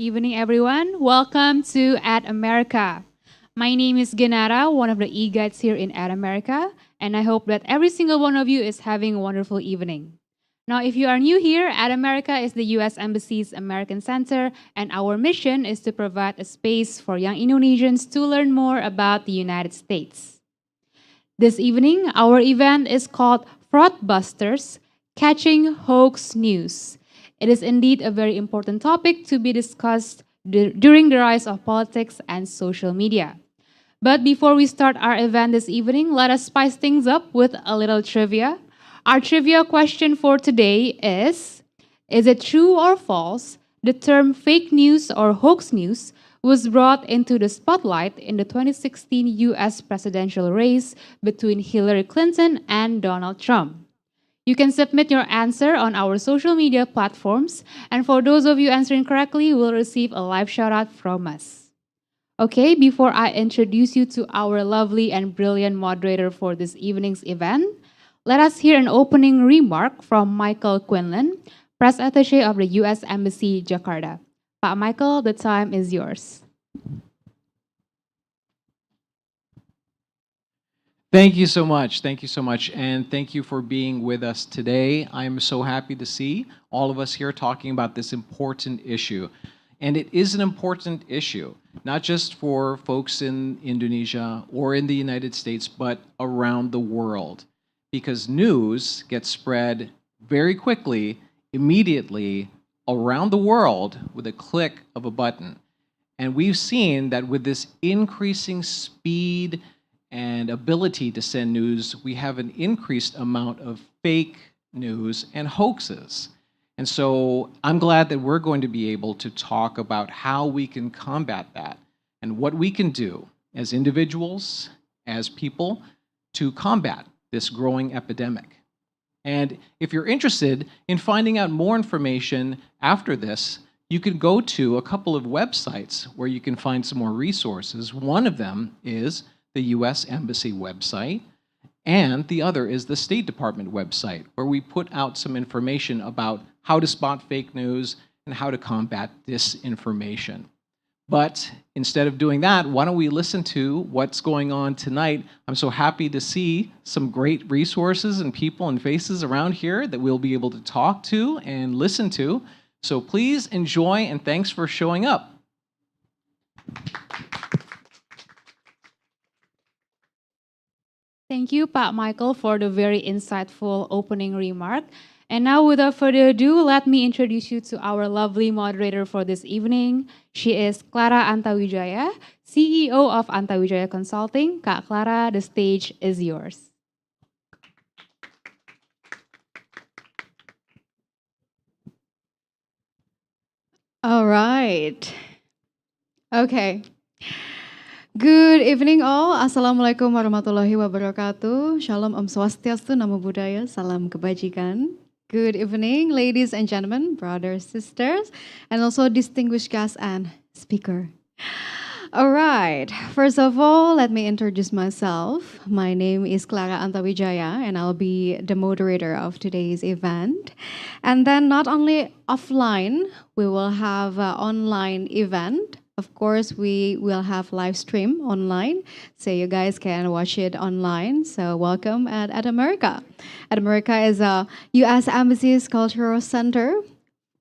evening, everyone. Welcome to At America. My name is Genara, one of the e-guides here in At America, and I hope that every single one of you is having a wonderful evening. Now, if you are new here, At America is the U.S. Embassy's American Center, and our mission is to provide a space for young Indonesians to learn more about the United States. This evening, our event is called Fraudbusters, Catching Hoax News. It is indeed a very important topic to be discussed during the rise of politics and social media. But before we start our event this evening, let us spice things up with a little trivia. Our trivia question for today is it true or false the term fake news or hoax news was brought into the spotlight in the 2016 US presidential race between Hillary Clinton and Donald Trump? You can submit your answer on our social media platforms, and for those of you answering correctly, will receive a live shout out from us. Okay, before I introduce you to our lovely and brilliant moderator for this evening's event, let us hear an opening remark from Michael Quinlan, Press Attaché of the U.S. Embassy, Jakarta. Pak Michael, the time is yours. Thank you so much. Thank you so much. And thank you for being with us today. I'm so happy to see all of us here talking about this important issue. And it is an important issue, not just for folks in Indonesia or in the United States, but around the world. Because news gets spread very quickly, immediately, around the world with a click of a button. And we've seen that with this increasing speed and ability to send news, we have an increased amount of fake news and hoaxes. And so I'm glad that we're going to be able to talk about how we can combat that and what we can do as individuals, as people, to combat this growing epidemic. And if you're interested in finding out more information after this, you can go to a couple of websites where you can find some more resources. One of them is the U.S. Embassy website, and the other is the State Department website, where we put out some information about how to spot fake news and how to combat disinformation. But instead of doing that, why don't we listen to what's going on tonight? I'm so happy to see some great resources and people and faces around here that we'll be able to talk to and listen to. So please enjoy, and thanks for showing up. Thank you, Pak Michael, for the very insightful opening remark. And now, without further ado, let me introduce you to our lovely moderator for this evening. She is Clara Antawijaya, CEO of Antawijaya Consulting. Kak Clara, the stage is yours. All right. Okay. Good evening all. Assalamualaikum warahmatullahi wabarakatuh. Shalom Om Swastiastu, Namo Buddhaya, Salam Kebajikan. Good evening, ladies and gentlemen, brothers, sisters, and also distinguished guests and speaker. All right. First of all, let me introduce myself. My name is Clara Antawijaya, and I'll be the moderator of today's event. And then not only offline, we will have an online event. Of course, we will have live stream online, so you guys can watch it online. So welcome at America. At America is a U.S. Embassy's Cultural Center,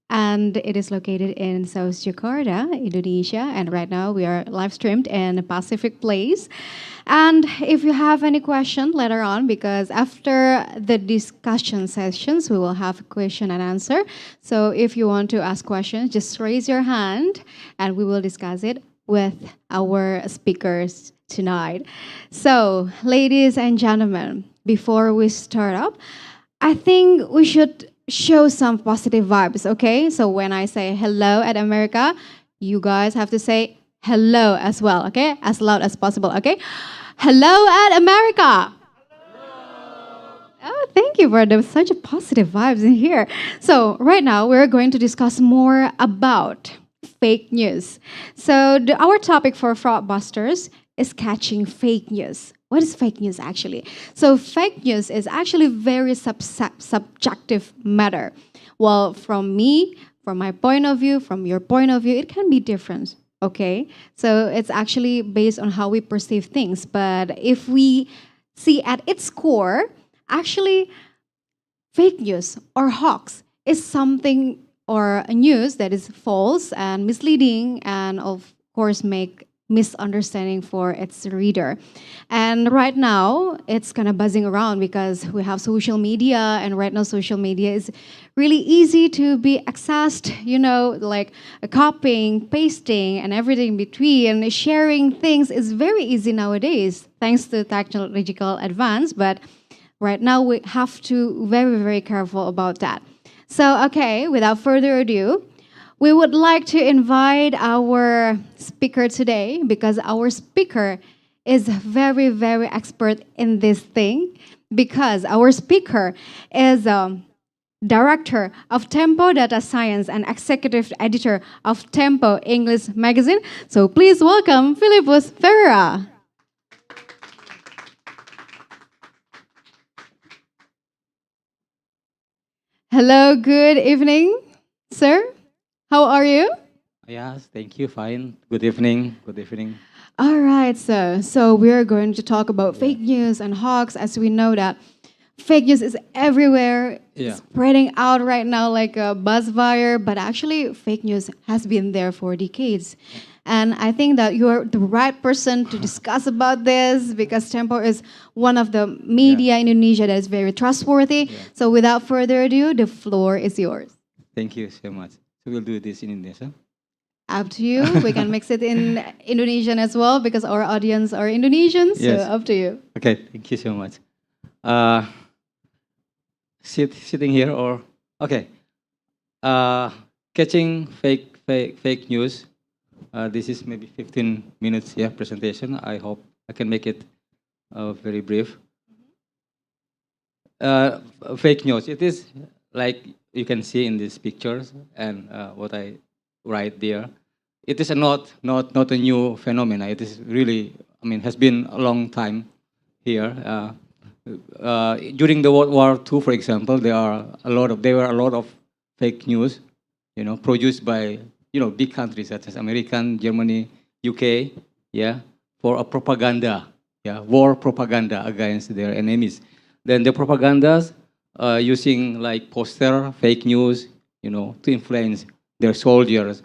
and it is located in South Jakarta, Indonesia. And right now we are live streamed in Pacific Place. And if you have any question later on, because after the discussion sessions, we will have question and answer. So if you want to ask questions, just raise your hand and we will discuss it with our speakers tonight. So, ladies and gentlemen, before we start up, I think we should show some positive vibes, okay? So when I say hello at America, you guys have to say hello as well, okay? As loud as possible, okay? Hello at America! Oh, thank you for such a positive vibes in here. So right now we're going to discuss more about fake news. So our topic for Fraudbusters is catching fake news. What is fake news actually? So fake news is actually very subjective matter. Well, from me, from my point of view, from your point of view, it can be different. Okay, so it's actually based on how we perceive things. But if we see at its core, actually, fake news or hoax is something or a news that is false and misleading and of course make misunderstanding for its reader. And right now it's kind of buzzing around because we have social media, and right now social media is really easy to be accessed, like copying, pasting and everything in between. Sharing things is very easy nowadays thanks to technological advance, but right now we have to very, very careful about that. So, okay, without further ado, we would like to invite our speaker today because our speaker is very, very expert in this thing, because our speaker is director of Tempo Data Science and executive editor of Tempo English Magazine. So please welcome Philippus Ferreira. Hello, good evening, sir. How are you? Yes, thank you. Fine. Good evening. Good evening. All right, so we are going to talk about fake news and hoax, as we know that fake news is everywhere, Yeah. spreading out right now like a buzzfire. But actually, fake news has been there for decades. And I think that you are the right person to discuss about this because Tempo is one of the media in Indonesia that is very trustworthy. Yeah. So without further ado, the floor is yours. Thank you so much. So we'll do this in Indonesia. Up to you. We can mix it in Indonesian as well because our audience are Indonesians. So Yes. up to you. Okay. Thank you so much. Sitting here or okay. Catching fake news. This is maybe 15 minutes presentation. I hope I can make it very brief. Fake news. It is like you can see in these pictures and what I write there. It is not a new phenomena. It is really, I mean, has been a long time here. During the World War II, for example, there were a lot of fake news, produced by big countries such as American, Germany, UK, for a propaganda, war propaganda against their enemies. Then the propagandas using like poster, fake news, to influence their soldiers,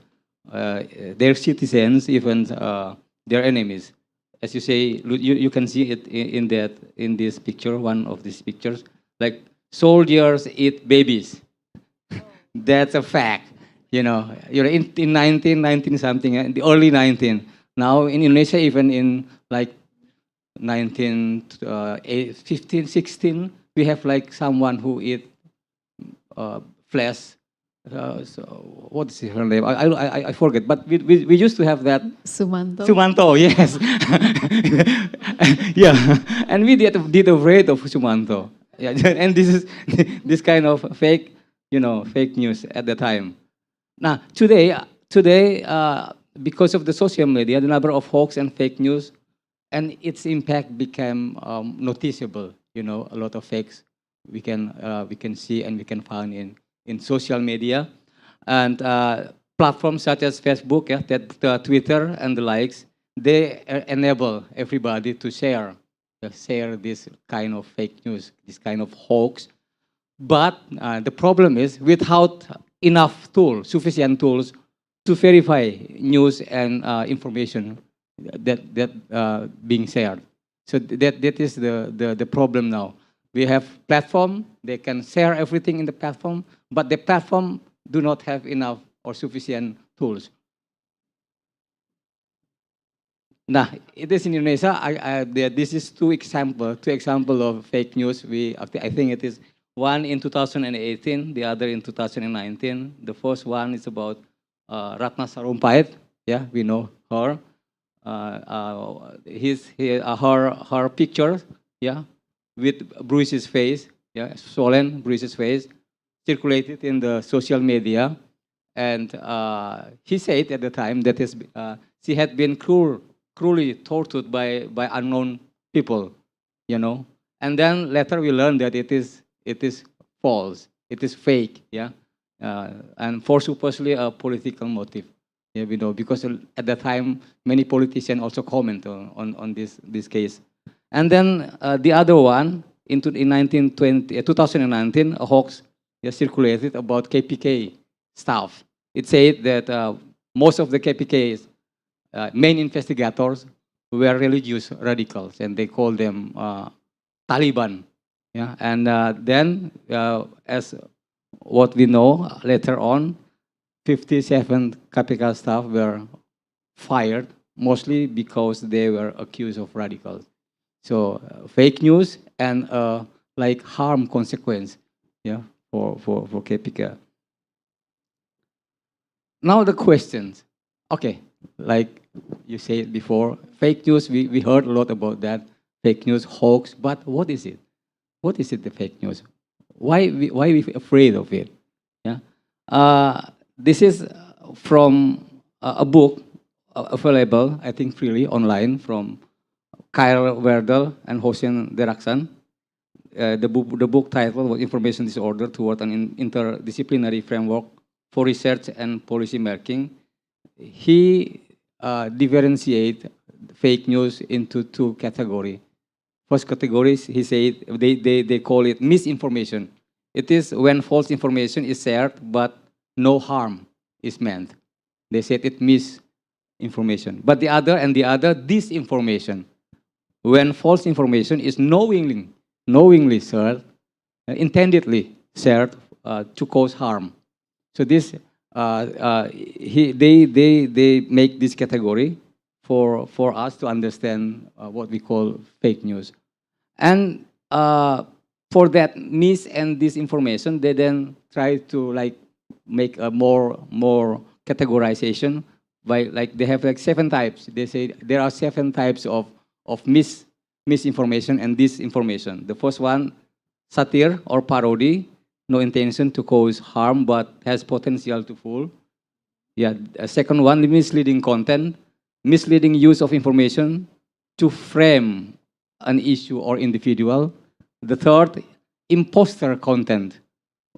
their citizens, even their enemies. As you say, you can see it in this picture, one of these pictures, like soldiers eat babies. That's a fact. You're in 19 something, in the early 19. Now in Indonesia, even in like 15, 16, we have like someone who eat flesh. So what is her name? I forget. But we used to have that. Sumanto. Sumanto, yes. Yeah, and we did afraid of Sumanto. Yeah, and this is this kind of fake, fake news at the time. Now today, because of the social media, the number of hoax and fake news and its impact became noticeable. A lot of fakes we can see and we can find in social media, and platforms such as Facebook, Twitter, and the likes. They enable everybody to share this kind of fake news, this kind of hoax. But the problem is without enough tools, sufficient tools to verify news and information that being shared. So that is the problem now. We have platform, they can share everything in the platform, but the platform do not have enough or sufficient tools. Nah, it is in Indonesia. This is two example of fake news. I think it is one in 2018, the other in 2019. The first one is about Ratna Sarumpait. Yeah, we know her. Her picture, with Bruce's face, swollen Bruce's face, circulated in the social media, and he said at the time that she had been cruelly tortured by unknown people, and then later we learned that it is false, it is fake, and for supposedly a political motive. Yeah, we know because at that time many politicians also comment on this case. And then the other one in 2019, a hoax circulated about KPK staff. It said that most of the KPK's main investigators were religious radicals, and they called them Taliban. Yeah, and then as what we know later on, 57 KPK staff were fired, mostly because they were accused of radicals. So fake news and like harm consequence, yeah, for KPK. Now the questions. Okay, like you said before, fake news, we heard a lot about that. Fake news, hoax, but what is it? What is it, the fake news? Why we afraid of it? Yeah. This is from a book available, I think freely online from Kyle Werdel and Hossein Deraksan. The book title was Information Disorder Toward an Interdisciplinary Framework for Research and Policy Making. He differentiate fake news into two categories. First categories, he said, they call it misinformation. It is when false information is shared, but no harm is meant. They said it misinformation. But the other, disinformation. When false information is knowingly shared, intendedly shared to cause harm. So this, they make this category for us to understand what we call fake news. And for that mis and disinformation, they then try to like make a more categorization by like they have like 7 types. They say there are 7 types of misinformation and disinformation. The first one, satire or parody, no intention to cause harm but has potential to fool. Yeah. Second one, misleading content, misleading use of information to frame an issue or individual. The third, imposter content,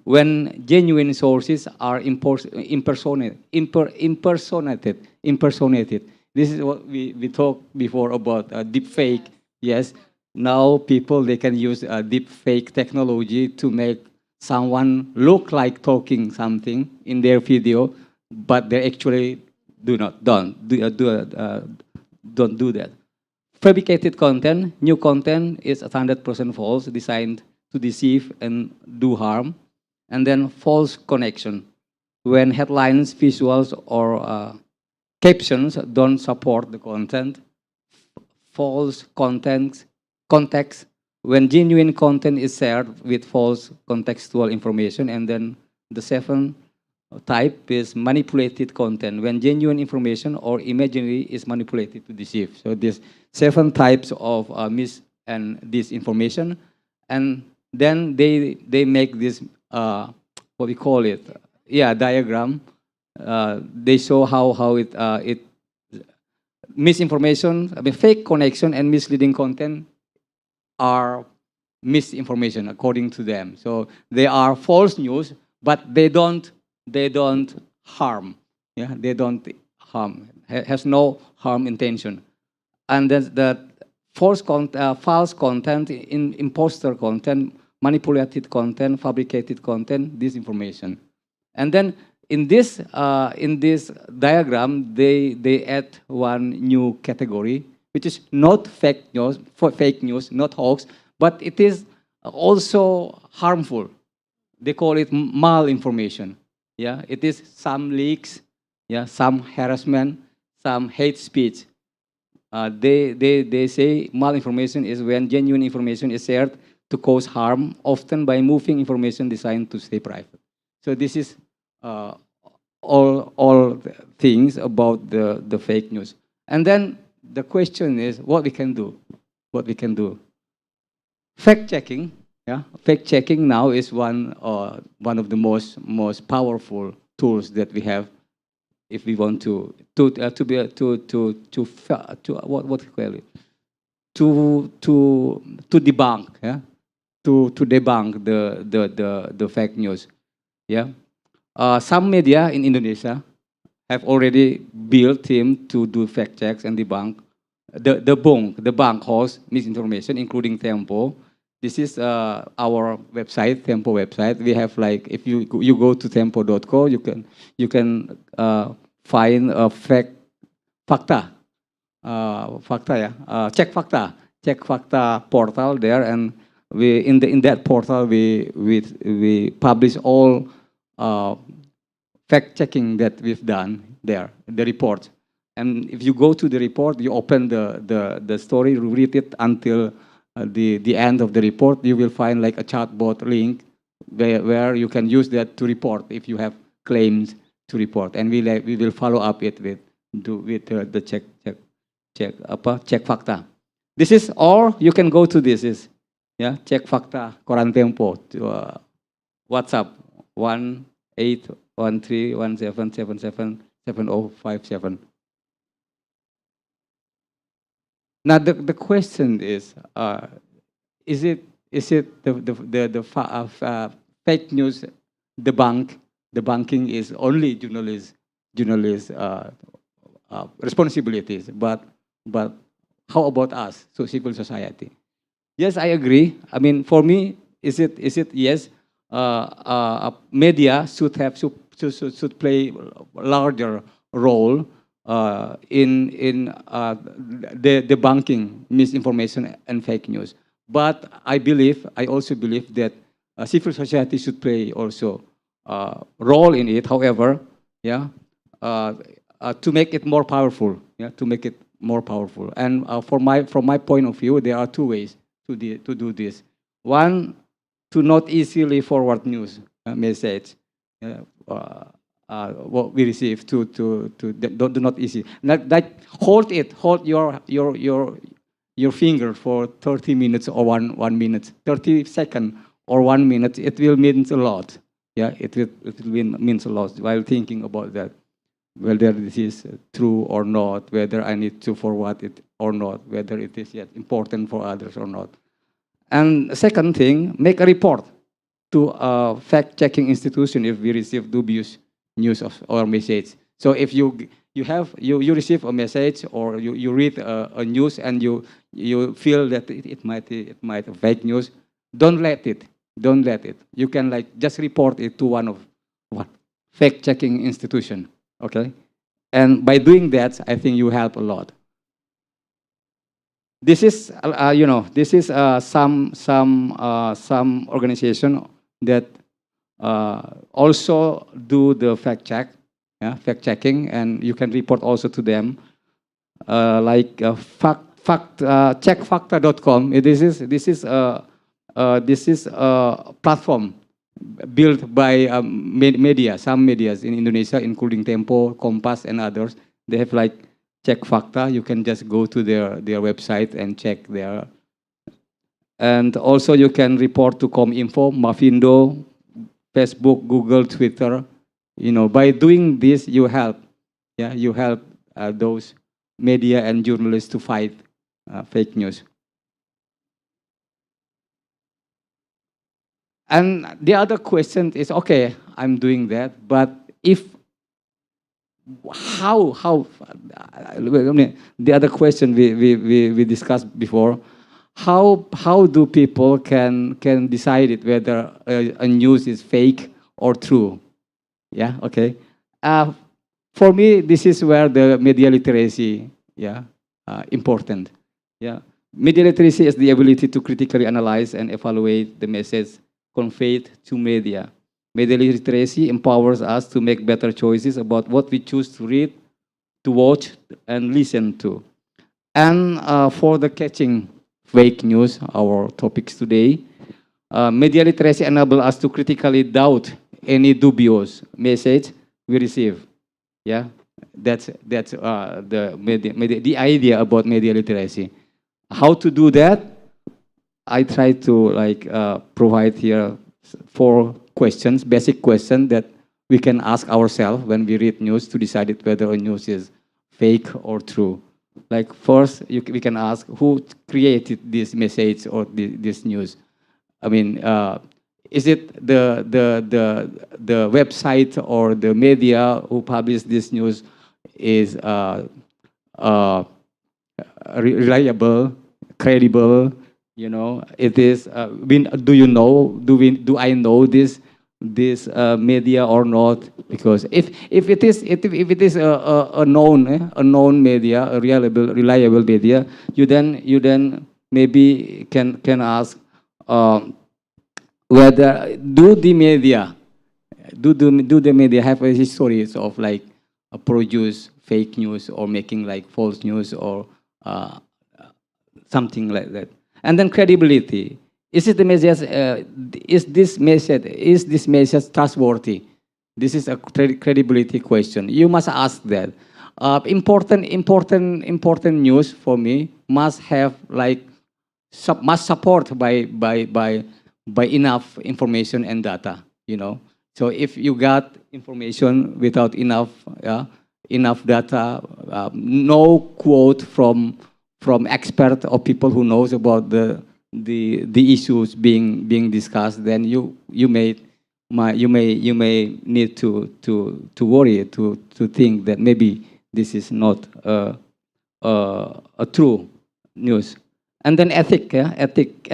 when genuine sources are impersonated. This is what we talked before about deep fake. Yes, now people, they can use deep fake technology to make someone look like talking something in their video, but they actually don't do that. Fabricated content, new content is 100% false, designed to deceive and do harm. And then false connection, when headlines, visuals, or captions don't support the content. False context, when genuine content is shared with false contextual information. And then the 7th type is manipulated content, when genuine information or imaginary is manipulated to deceive. So these 7 types of mis and disinformation. And then they make this what we call it, diagram. They show how it misinformation, fake connection and misleading content are misinformation according to them. So they are false news, but they don't harm. Yeah, they don't harm. Has no harm intention. And then the false content, imposter content, manipulated content, fabricated content, disinformation. And then in this diagram, they add one new category, which is not fake news, not hoax, but it is also harmful. They call it malinformation. Yeah, it is some leaks, some harassment, some hate speech. They say malinformation is when genuine information is shared to cause harm, often by moving information designed to stay private. So this is all things about the fake news. And then the question is what we can do. Fact checking. Fact checking now is one of the most powerful tools that we have if we want to what call it, to debunk, to debunk the fake news. Yeah. Some media in Indonesia have already built team to do fact checks and debunk the bank host misinformation, including Tempo. This is our website, Tempo website. We have like, if you go to tempo.co, you can find a fakta, check fakta portal there, and we in that portal we publish all fact checking that we've done there, the report. And if you go to the report, you open the story, read it until the end of the report, you will find like a chatbot link where you can use that to report if you have claims to report. And we will follow up it with the check fakta. This is, or you can go to this is, yeah, check fakta Koran Tempo to WhatsApp 1-813-1777-7057. Now the question is it fake news debunking is only journalist responsibilities, but how about us, so civil society? Yes, I agree. I mean, for me, is it yes? Media should play a larger role in the debunking misinformation and fake news. But I also believe that civil society should play also role in it. However, yeah, to make it more powerful. Yeah, to make it more powerful. And from my point of view, there are two ways to do this. One, to not easily forward news message. What we receive to do not easy. Like hold your finger for 30 minutes or 1 minute, 30 seconds or 1 minute. It will mean a lot. Yeah, it will means a lot while thinking about that, whether this is true or not, whether I need to forward it or not, whether it is yet important for others or not. And second thing, make a report to a fact-checking institution if we receive dubious news or message. So if you receive a message or you read a news and you feel that it might fake news, don't let it. You can like just report it to one fact-checking institution. Okay, and by doing that, I think you help a lot. This is some organization that also do the fact checking, and you can report also to them, like checkfacta.com. This is a platform built by some medias in Indonesia, including Tempo, Kompas, and others. They have like check fakta. You can just go to their website and check there. And also you can report to Kominfo, Mafindo, Facebook, Google, Twitter. By doing this, you help those media and journalists to fight fake news. And the other question is, okay, I'm doing that, but how the other question we discussed before, how do people can decide it whether a news is fake or true? Yeah, okay. For me, this is where the media literacy, important. Yeah, media literacy is the ability to critically analyze and evaluate the message conveyed to media. Media literacy empowers us to make better choices about what we choose to read, to watch, and listen to. And for the catching fake news, our topics today, media literacy enables us to critically doubt any dubious message we receive. Yeah, that's the idea about media literacy. How to do that? I try to provide here 4 questions, basic questions that we can ask ourselves when we read news to decide whether a news is fake or true. Like first, we can ask who created this message or this news. I mean, Is it the website or the media who publish this news is uh, reliable, credible? You know, it is. Do you know? Do I know this media or not? Because if it is a known a known media, a reliable media, you then maybe can ask. Whether do the media have a histories of like produce fake news or making like false news or uh, something like that. And then credibility, is it the message is this message trustworthy? This is a credibility question. You must ask that. Important news for me must have like must support by enough information and data, you know. So if you got information without enough data, no quote from expert or people who knows about the issues being discussed, then you may need to worry, to think that maybe this is not a true news. And then ethic, yeah, ethic.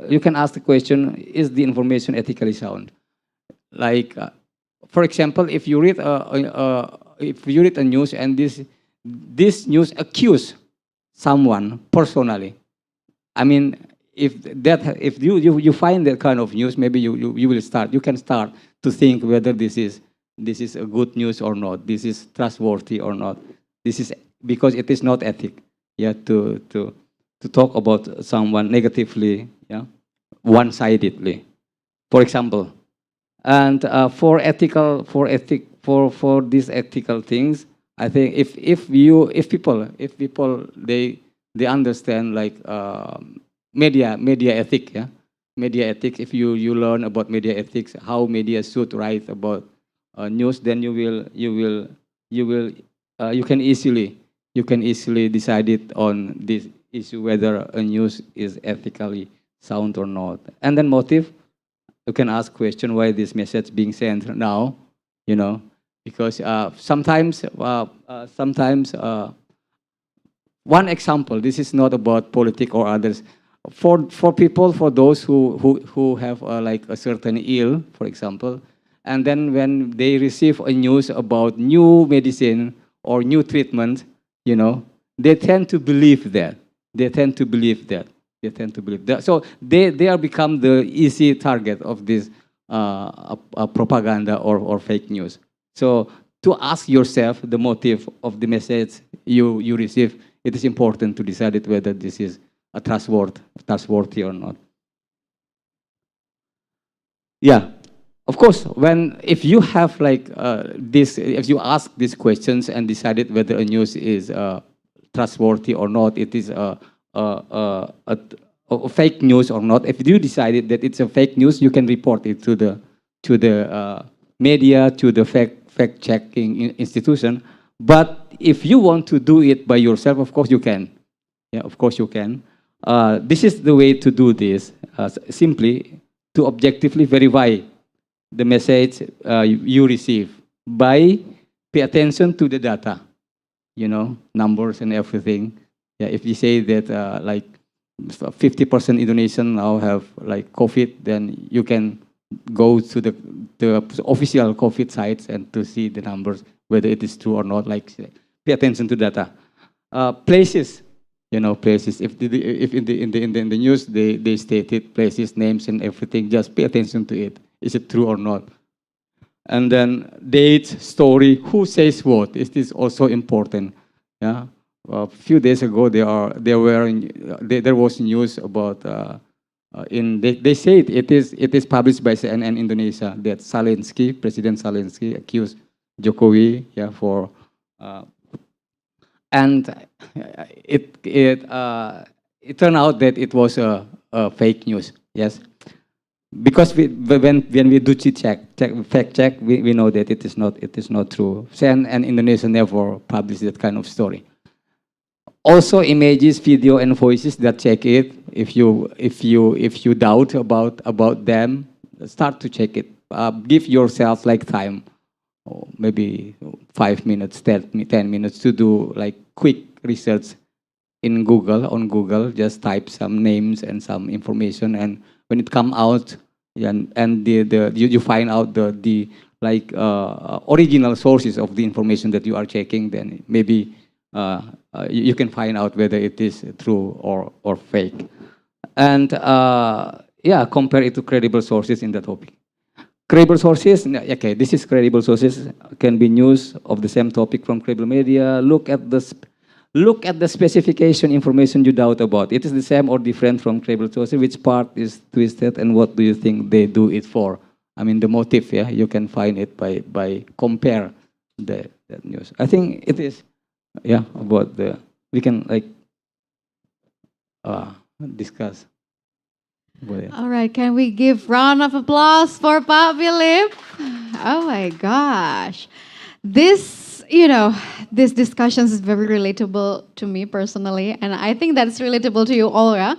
You can ask the question: is the information ethically sound? Like, for example, if you read a news and this news accuse someone personally, I mean, if you find that kind of news, maybe you can start to think whether this is a good news or not. This is trustworthy or not. This is because it is not ethic, yeah, to talk about someone negatively, yeah, one-sidedly, for example. And for these ethical things, I think if people they understand like media ethic, yeah, media ethics. If you learn about media ethics, how media should write about news, then you can easily decide it on this issue whether a news is ethically sound or not. And then motive, you can ask question why this message being sent now, you know, because sometimes one example, this is not about politics or others, for people, for those who have like a certain ill, for example, and then when they receive a news about new medicine or new treatment, you know, they tend to believe that. They tend to believe that. They tend to believe that. So they are become the easy target of this propaganda or fake news. So to ask yourself the motive of the message you receive, it is important to decide it whether this is a trustworthy or not. Yeah, of course. If you have like if you ask these questions and decided whether a news is trustworthy or not, it is a fake news or not. If you decided that it's a fake news, you can report it to the media, to the fact checking institution. But if you want to do it by yourself, of course you can. Yeah, of course you can. This is the way to do this. Simply to objectively verify the message you receive by pay attention to the data, you know, numbers and everything. Yeah, if you say that like 50% Indonesian now have like COVID, then you can go to the official COVID sites and to see the numbers, whether it is true or not. Like, pay attention to data. Places, you know, places. If in the news they stated places, names, and everything, just pay attention to it. Is it true or not? And then date, story, who says what? Is this also important? Yeah. A few days ago, there was news about they say it is published by CNN Indonesia that President Zelensky accused Jokowi, yeah, for and it turned out that it was a fake news. Yes, because when we do fact check, we know that it is not true. CNN Indonesia never published that kind of story. Also, images, video, and voices that check it. If you doubt about them, start to check it. Give yourself like time, or maybe 5 minutes, 10 minutes to do like quick research in Google, on Google. Just type some names and some information, and when it come out, and you find out the like original sources of the information that you are checking, then maybe you can find out whether it is true or fake. And yeah, compare it to credible sources in the topic. Credible sources, okay, this is credible sources, can be news of the same topic from credible media. Look at the specification information you doubt about. It is the same or different from credible sources. Which part is twisted, and what do you think they do it for? I mean, the motive, yeah, you can find it by compare the news. I think it is, yeah, about we can like discuss about it. All right, can we give round of applause for Pak Philip? Oh my gosh. This, this discussion is very relatable to me personally, and I think that's relatable to you all, yeah?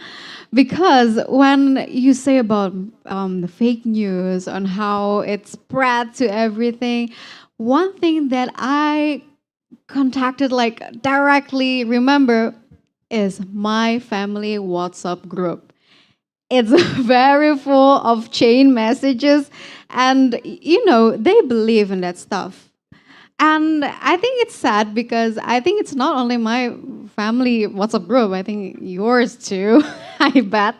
Because when you say about the fake news on how it spread to everything, one thing that I contacted like directly remember is my family WhatsApp group. It's very full of chain messages, and they believe in that stuff. And I think it's sad because I think it's not only my family WhatsApp group, I think yours too, I bet.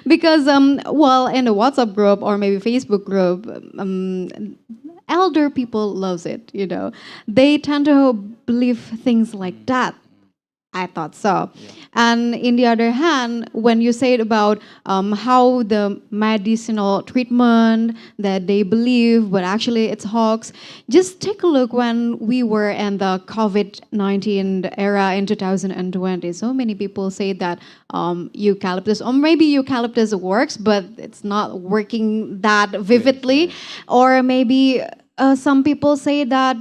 Because, well, in the WhatsApp group or maybe Facebook group, elder people loves it, They tend to believe things like that. I thought so. Yeah. And in the other hand, when you say about how the medicinal treatment that they believe, but actually it's hoax, just take a look when we were in the COVID-19 era in 2020. So many people say that eucalyptus, or maybe eucalyptus works, but it's not working that vividly. Or maybe some people say that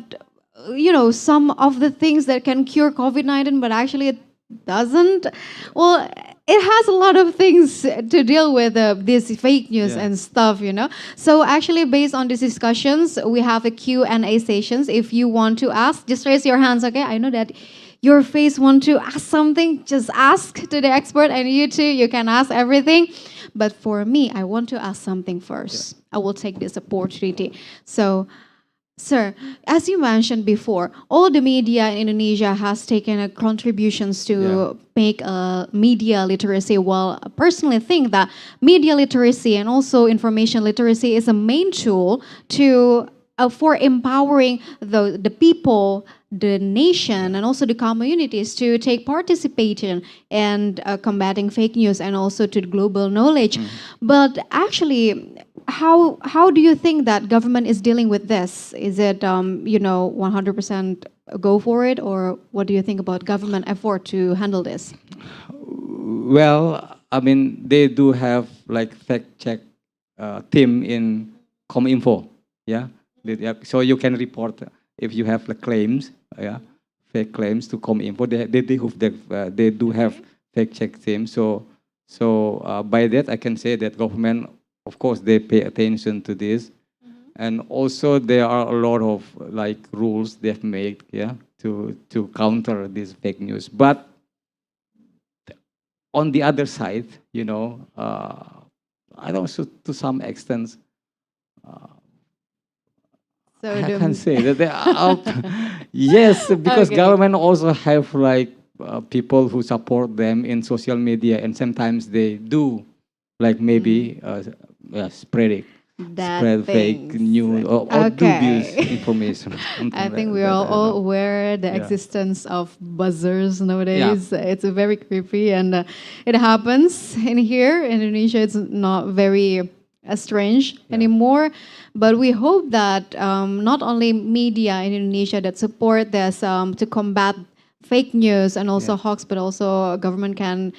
some of the things that can cure COVID-19, but actually it doesn't. Well, it has a lot of things to deal with, this fake news and stuff, So actually, based on these discussions, we have a Q&A sessions. If you want to ask, just raise your hands, okay? I know that your face want to ask something, just ask to the expert, and you too, you can ask everything. But for me, I want to ask something first. I will take this opportunity. So, sir, as you mentioned before, all the media in Indonesia has taken contributions to make media literacy. Well, I personally think that media literacy and also information literacy is a main tool to for empowering the people, the nation, and also the communities to take participation in combating fake news and also to global knowledge. But actually, how do you think that government is dealing with this? Is it 100% go for it, or what do you think about government effort to handle this? Well, I mean, they do have like fact check team in Cominfo, yeah. So you can report if you have like claims, fake claims to Cominfo. They do have fact check team. So by that I can say that government, of course, they pay attention to this, and also there are a lot of like rules they've made, to counter this fake news. But on the other side, I don't so to some extent. So I can say that they are out. Yes, because government also have like people who support them in social media, and sometimes they do like maybe spread fake news or dubious information. I think we are all aware the existence of buzzers nowadays. It's very creepy, and it happens in here in Indonesia. It's not very strange anymore, but we hope that not only media in Indonesia that support this to combat fake news and also hoax, but also government can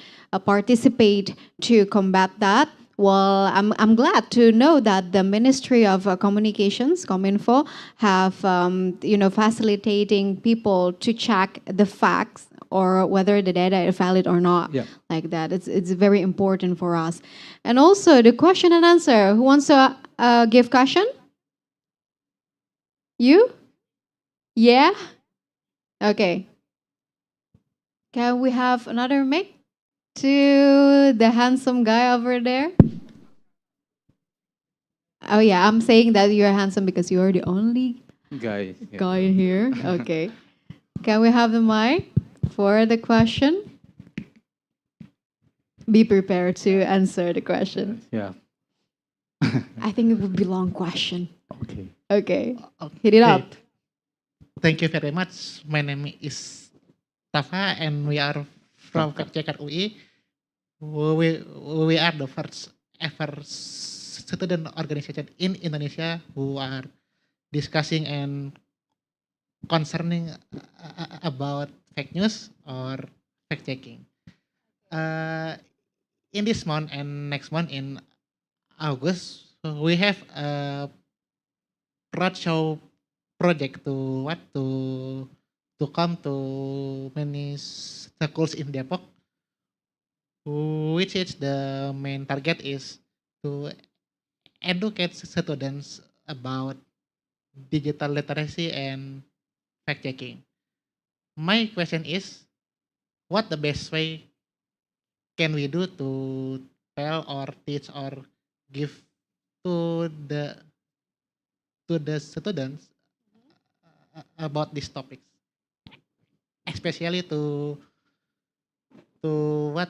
participate to combat that. Well, I'm glad to know that the Ministry of Communications, Cominfo, have facilitating people to check the facts or whether the data is valid or not. Yeah. Like that. It's very important for us. And also the question and answer. Who wants to give question? You? Yeah? Okay. Can we have another mic to the handsome guy over there? Oh yeah, I'm saying that you're handsome because you're the only Guy. Yeah. guy here. Okay. Can we have the mic for the question? Be prepared to answer the question. Yeah. I think it would be long question. Okay. Okay. Hit it up. Thank you very much. My name is Tafa, and we are from Fact Checker UI. We are the first ever student organization in Indonesia who are discussing and concerning about fake news or fact checking. In this month and next month in August, we have a roadshow project to come to many schools in Depok, which is the main target is to educate students about digital literacy and fact checking. My question is, what the best way can we do to tell or teach or give to the students about these topics, especially what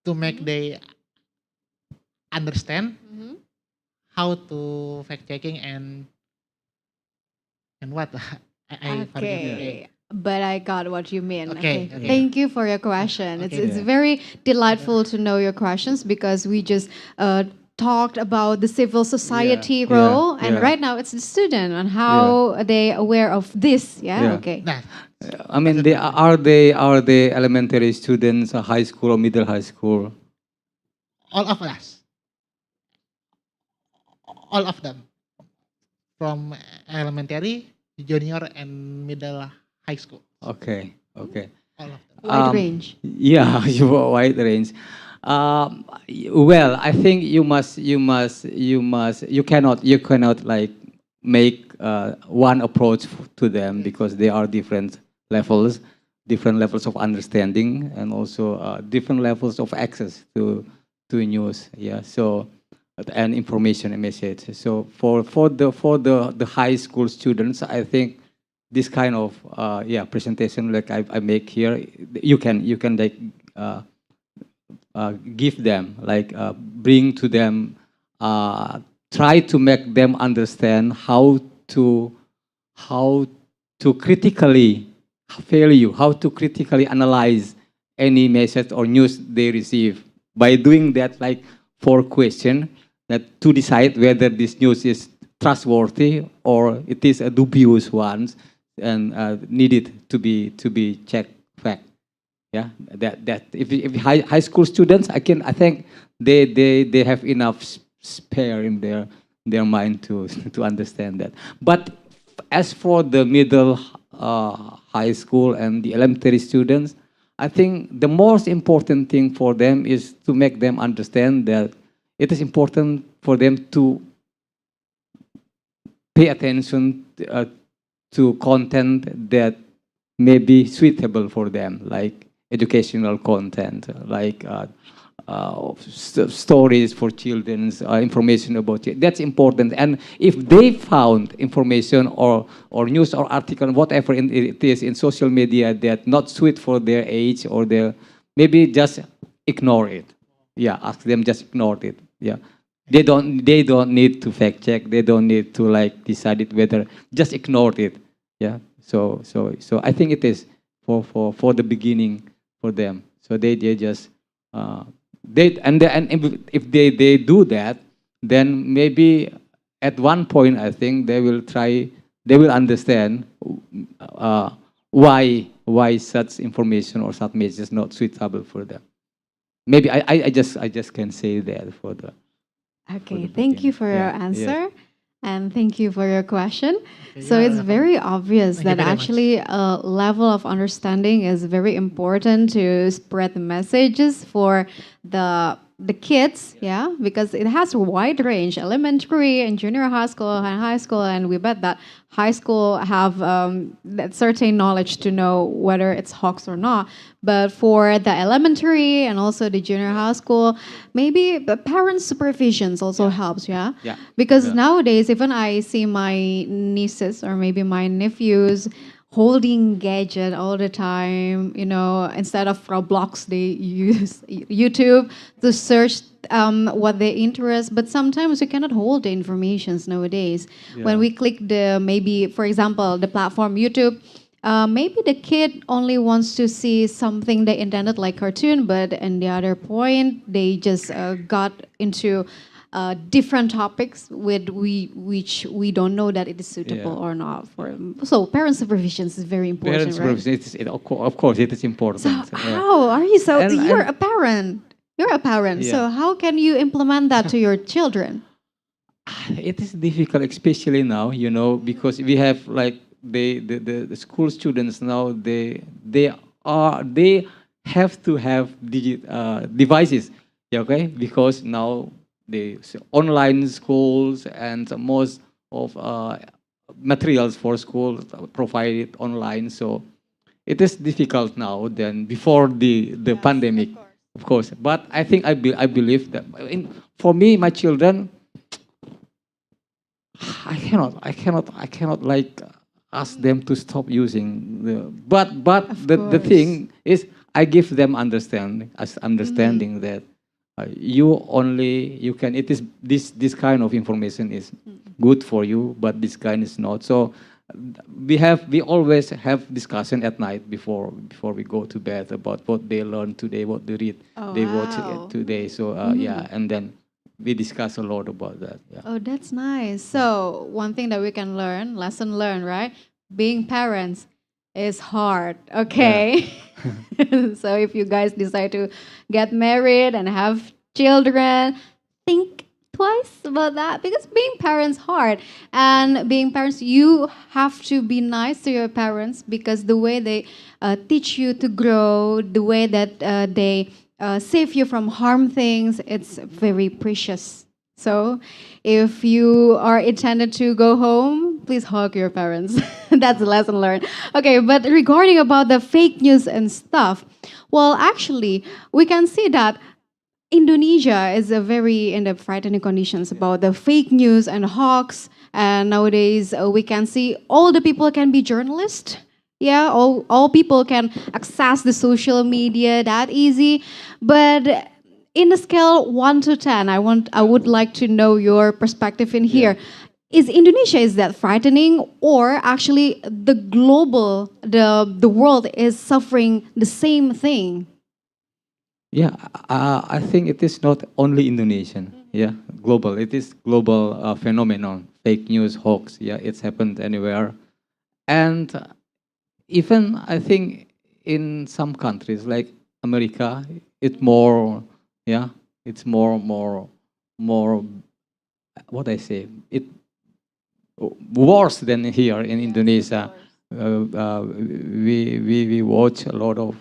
to make they understand how to fact checking and what I forget. Okay. But I got what you mean. Okay, Okay. okay. Thank you for your question. Okay. It's very delightful to know your questions because we just talked about the civil society Yeah, role, and yeah. right now it's the student and how are they aware of this. Yeah. Yeah. Okay. Nah, I mean, are they elementary students, high school or middle high school? all of us, all of them, from elementary, junior, and middle high school. Okay. Okay. All of them. Wide range. Yeah, you have a wide range. Well, I think you cannot like make one approach to them because they are different levels of understanding, and also different levels of access to news. Yeah, so and information and message. So for the high school students, I think this kind of presentation like I make here, you can like give them like bring to them, try to make them understand how to critically value, how to critically analyze any message or news they receive. By doing that, like 4 questions that to decide whether this news is trustworthy or it is a dubious one, and needed to be checked fact. Yeah, that if high school students, I think they have enough spare in their mind to to understand that. But as for the middle high school and the elementary students, I think the most important thing for them is to make them understand that it is important for them to pay attention to content that may be suitable for them, like educational content, like stories for children, information about it. That's important. And if they found information or news or article, whatever it is in social media that not suit for their age or their, maybe just ignore it. Yeah, ask them, just ignore it. Yeah. They don't need to fact check. They don't need to like decide it whether, just ignore it. Yeah. So I think it is for the beginning for them. So they just if they do that, then maybe at one point I think they will understand why such information or such message is not suitable for them. Maybe I just can say that for the Okay. the Thank you beginning. for Yeah, your yeah. answer. And thank you for your question. Okay, So you are it's welcome. very obvious Thank you that very much. actually a level of understanding is very important to spread the messages for the kids, yeah, because it has a wide range, elementary and junior high school, and we bet that high school have that certain knowledge to know whether it's hoax or not. But for the elementary and also the junior high school, maybe the parent supervisions also helps, yeah. Yeah. Because Yeah. nowadays, even I see my nieces or maybe my nephews holding gadget all the time, you know, instead of Roblox, they use YouTube to search what they interest. But sometimes we cannot hold the informations nowadays. When Yeah. we click the, maybe, for example, the platform YouTube, maybe the kid only wants to see something they intended like cartoon, but in the other point, they just got into different topics with which we don't know that it is suitable Yeah. or not for. So parent supervision is very important, Parents' right? supervision, of course, it is So important. Yeah. how are you? So you're And a parent. You're a parent. yeah, So how can you implement that to your children? it is difficult, especially now, because we have like the school students now. They have to have devices. Yeah, okay, because now the online schools and most of materials for school provided online. So it is difficult now than before the pandemic, of course. But I think I believe that for me, my children, I cannot like ask them to stop using but Of the course. thing is I give them understanding that you can, it is this kind of information is good for you, but this kind is not. So we always have discussion at night before we go to bed about what they learned today, what Oh, they wrote wow. today. So yeah, and then we discuss a lot about that. Yeah. Oh, that's nice. So one thing that we can learn, lesson learned, right? Being parents is hard. Yeah. Okay. So if you guys decide to get married and have children, think twice about that because being parents hard. And being parents, you have to be nice to your parents because the way they teach you to grow, the way that they save you from harm things, it's very precious. So, if you are intended to go home, please hug your parents. That's the lesson learned. Okay, but regarding about the fake news and stuff, well, actually, we can see that Indonesia is a very in the frightening conditions about the fake news and hoax. And nowadays, we can see all the people can be journalists. Yeah, all people can access the social media that easy. But in a scale 1 to 10, I would like to know your perspective in Yeah. here. Is that frightening, or actually the world is suffering the same thing? Yeah, I think it is not only Indonesian. Yeah, global. It is global phenomenon. Fake news, hoax. Yeah, it's happened anywhere, and even I think in some countries like America, it's more. Yeah, it's more. What I say, it worse than here in Indonesia. We watch a lot of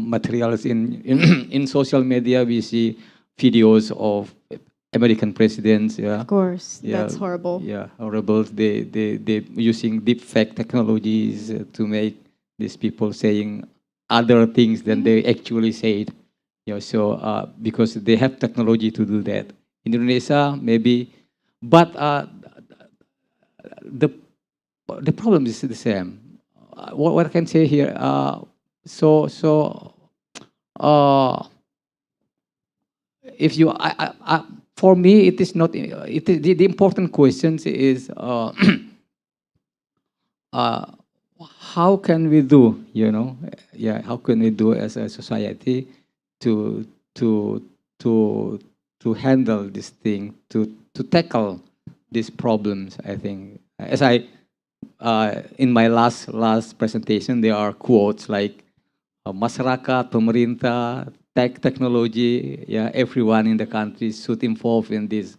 materials in social media. We see videos of American presidents. Yeah, Of course, yeah, that's horrible. yeah, horrible. They using deep fake technologies to make these people saying other things than they actually said. So because they have technology to do that. In Indonesia, maybe, but the the problem is the same. What I can say here? So uh, if you, for me, it is not. The important question is uh, how can we do? Yeah, how can we do as a society to to to to handle this thing, to tackle these problems? I think as I in my last presentation, there are quotes like masyarakat, pemerintah, technology, yeah, everyone in the country should involve in this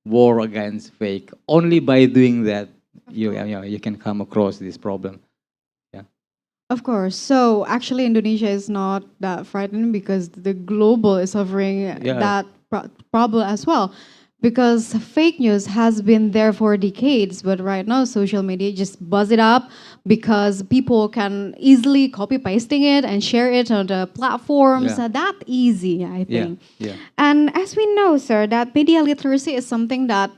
war against fake. Only by doing that, you can come across this problem. Of course. So actually, Indonesia is not that frightening because the global is suffering Yeah. that problem as well. Because fake news has been there for decades, but right now social media just buzz it up because people can easily copy pasting it and share it on the platforms. Yeah. That easy, I Yeah, think. yeah. And as we know, sir, that media literacy is something that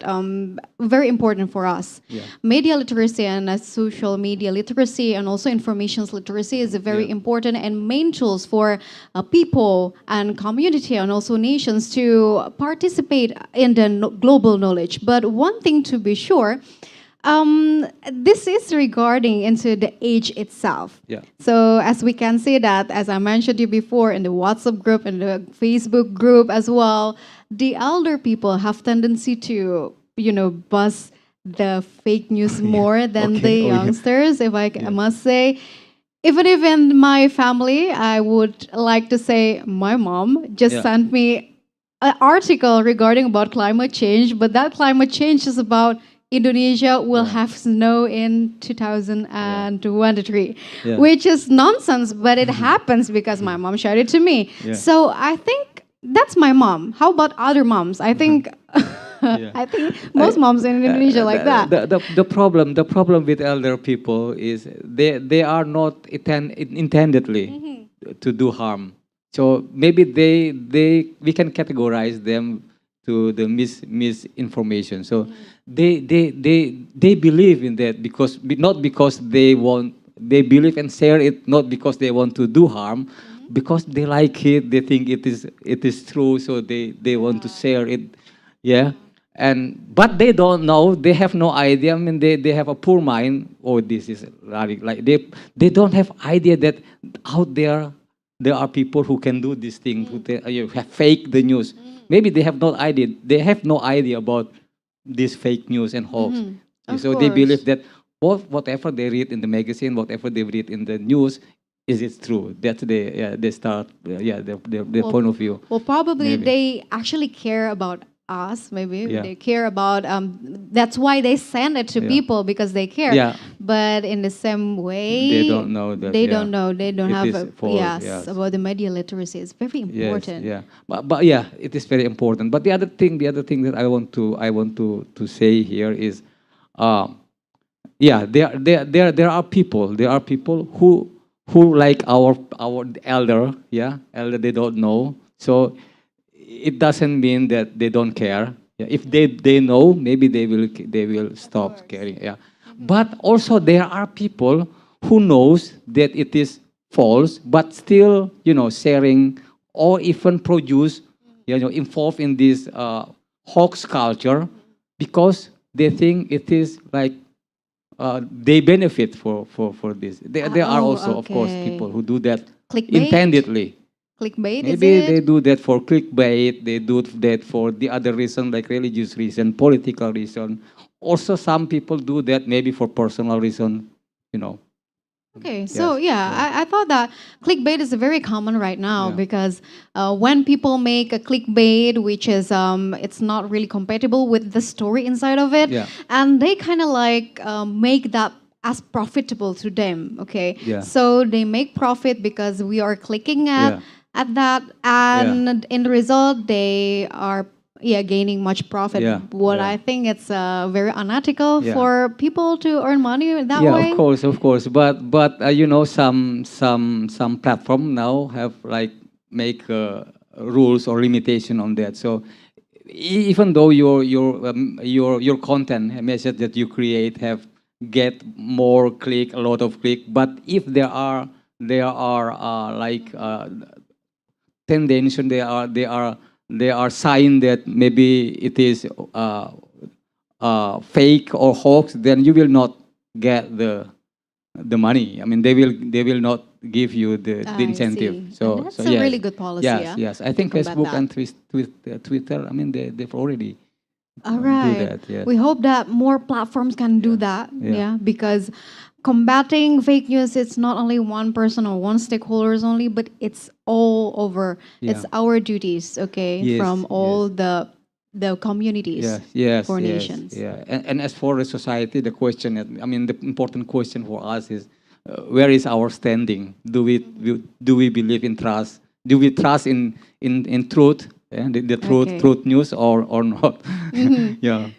very important for us. Yeah. Media literacy and social media literacy and also information literacy is a very Yeah. important and main tools for people and community and also nations to participate in the global knowledge. But one thing to be sure, this is regarding into the age itself. Yeah. So as we can see that, as I mentioned you before, in the WhatsApp group and the Facebook group as well, the elder people have tendency to, buzz the fake news more than Okay. the Oh, yeah. youngsters, if I Yeah. must say. Even if in my family, I would like to say my mom just Yeah. sent me an article regarding about climate change, but that climate change is about Indonesia will Yeah. have snow in 2023, Yeah. which is nonsense, but it happens because my mom shared it to me. Yeah. So I think that's my mom. How about other moms? I think Yeah. I think most moms in Indonesia like that. The problem with elder people is they are not intendedly to do harm. So maybe we can categorize them to the misinformation. So they believe in that not because they believe and share it not because they want to do harm, because they like it, they think it is true, so they want to share it. Yeah. But they don't know, they have no idea. I mean, they have a poor mind. Oh, this is like they don't have idea that out there are people who can do this thing, who have fake the news. Maybe they have no idea. They have no idea about this fake news and hoax. Of So they believe course. that whatever they read in the magazine, whatever they read in the news, is it true? That's they start their Well, point of view. Well, probably Maybe. they actually care about us. Maybe Yeah. they care about. That's why they send it to Yeah. people because they care. Yeah. But in the same way, They don't know that, They yeah, don't know. They don't it have. is false, Yes, yes. about the media literacy. It's very important. Yes, yeah. But yeah, it is very important. But the other thing that I want to say here is, yeah, there are people who like our elder, yeah, elder, they don't know. So it doesn't mean that they don't care. Yeah, if they know, maybe they will stop caring. Yeah. But also there are people who knows that it is false, but still, sharing or even produce, involved in this hoax culture because they think it is like they benefit for this. There are Oh, also, of course, okay. people who do that Clickbait? intendedly. Clickbait, Maybe is they it? do that for clickbait, they do that for the other reason, like religious reason, political reason. Also, some people do that maybe for personal reason, you know. Okay, so Yes, yeah, yeah. I thought that clickbait is very common right now Yeah. because when people make a clickbait, which is it's not really compatible with the story inside of it, Yeah. and they kind of like make that as profitable to them. Okay, Yeah. so they make profit because we are clicking Yeah. at that, and in the result, they are gaining much profit. Yeah, What yeah. I think it's very unethical Yeah. for people to earn money that Yeah, way. of course. But some platform now have like make rules or limitation on that. So even though your content message that you create have get more click, a lot of click, but if there are like tendency, they are sign that maybe it is fake or hoax, then you will not get the money. I mean, they will not give you the I incentive. see. So And that's so a yes, really good policy, yes, yeah, yes. I to think combat Facebook that. and Twitter. I mean, they've already All do right. that. Yes. We hope that more platforms can do that. Yeah. Yeah. Because combating fake news, it's not only one person or one stakeholders only, but it's all over. Yeah. It's our duties, okay, Yes, from all yes. the the communities Yes, yes, for yes, nations. yeah. And as for the society, the question, I mean, the important question for us is, where is our standing? Do we believe in trust? Do we trust in truth, the truth, Okay. truth news, or not? Yeah.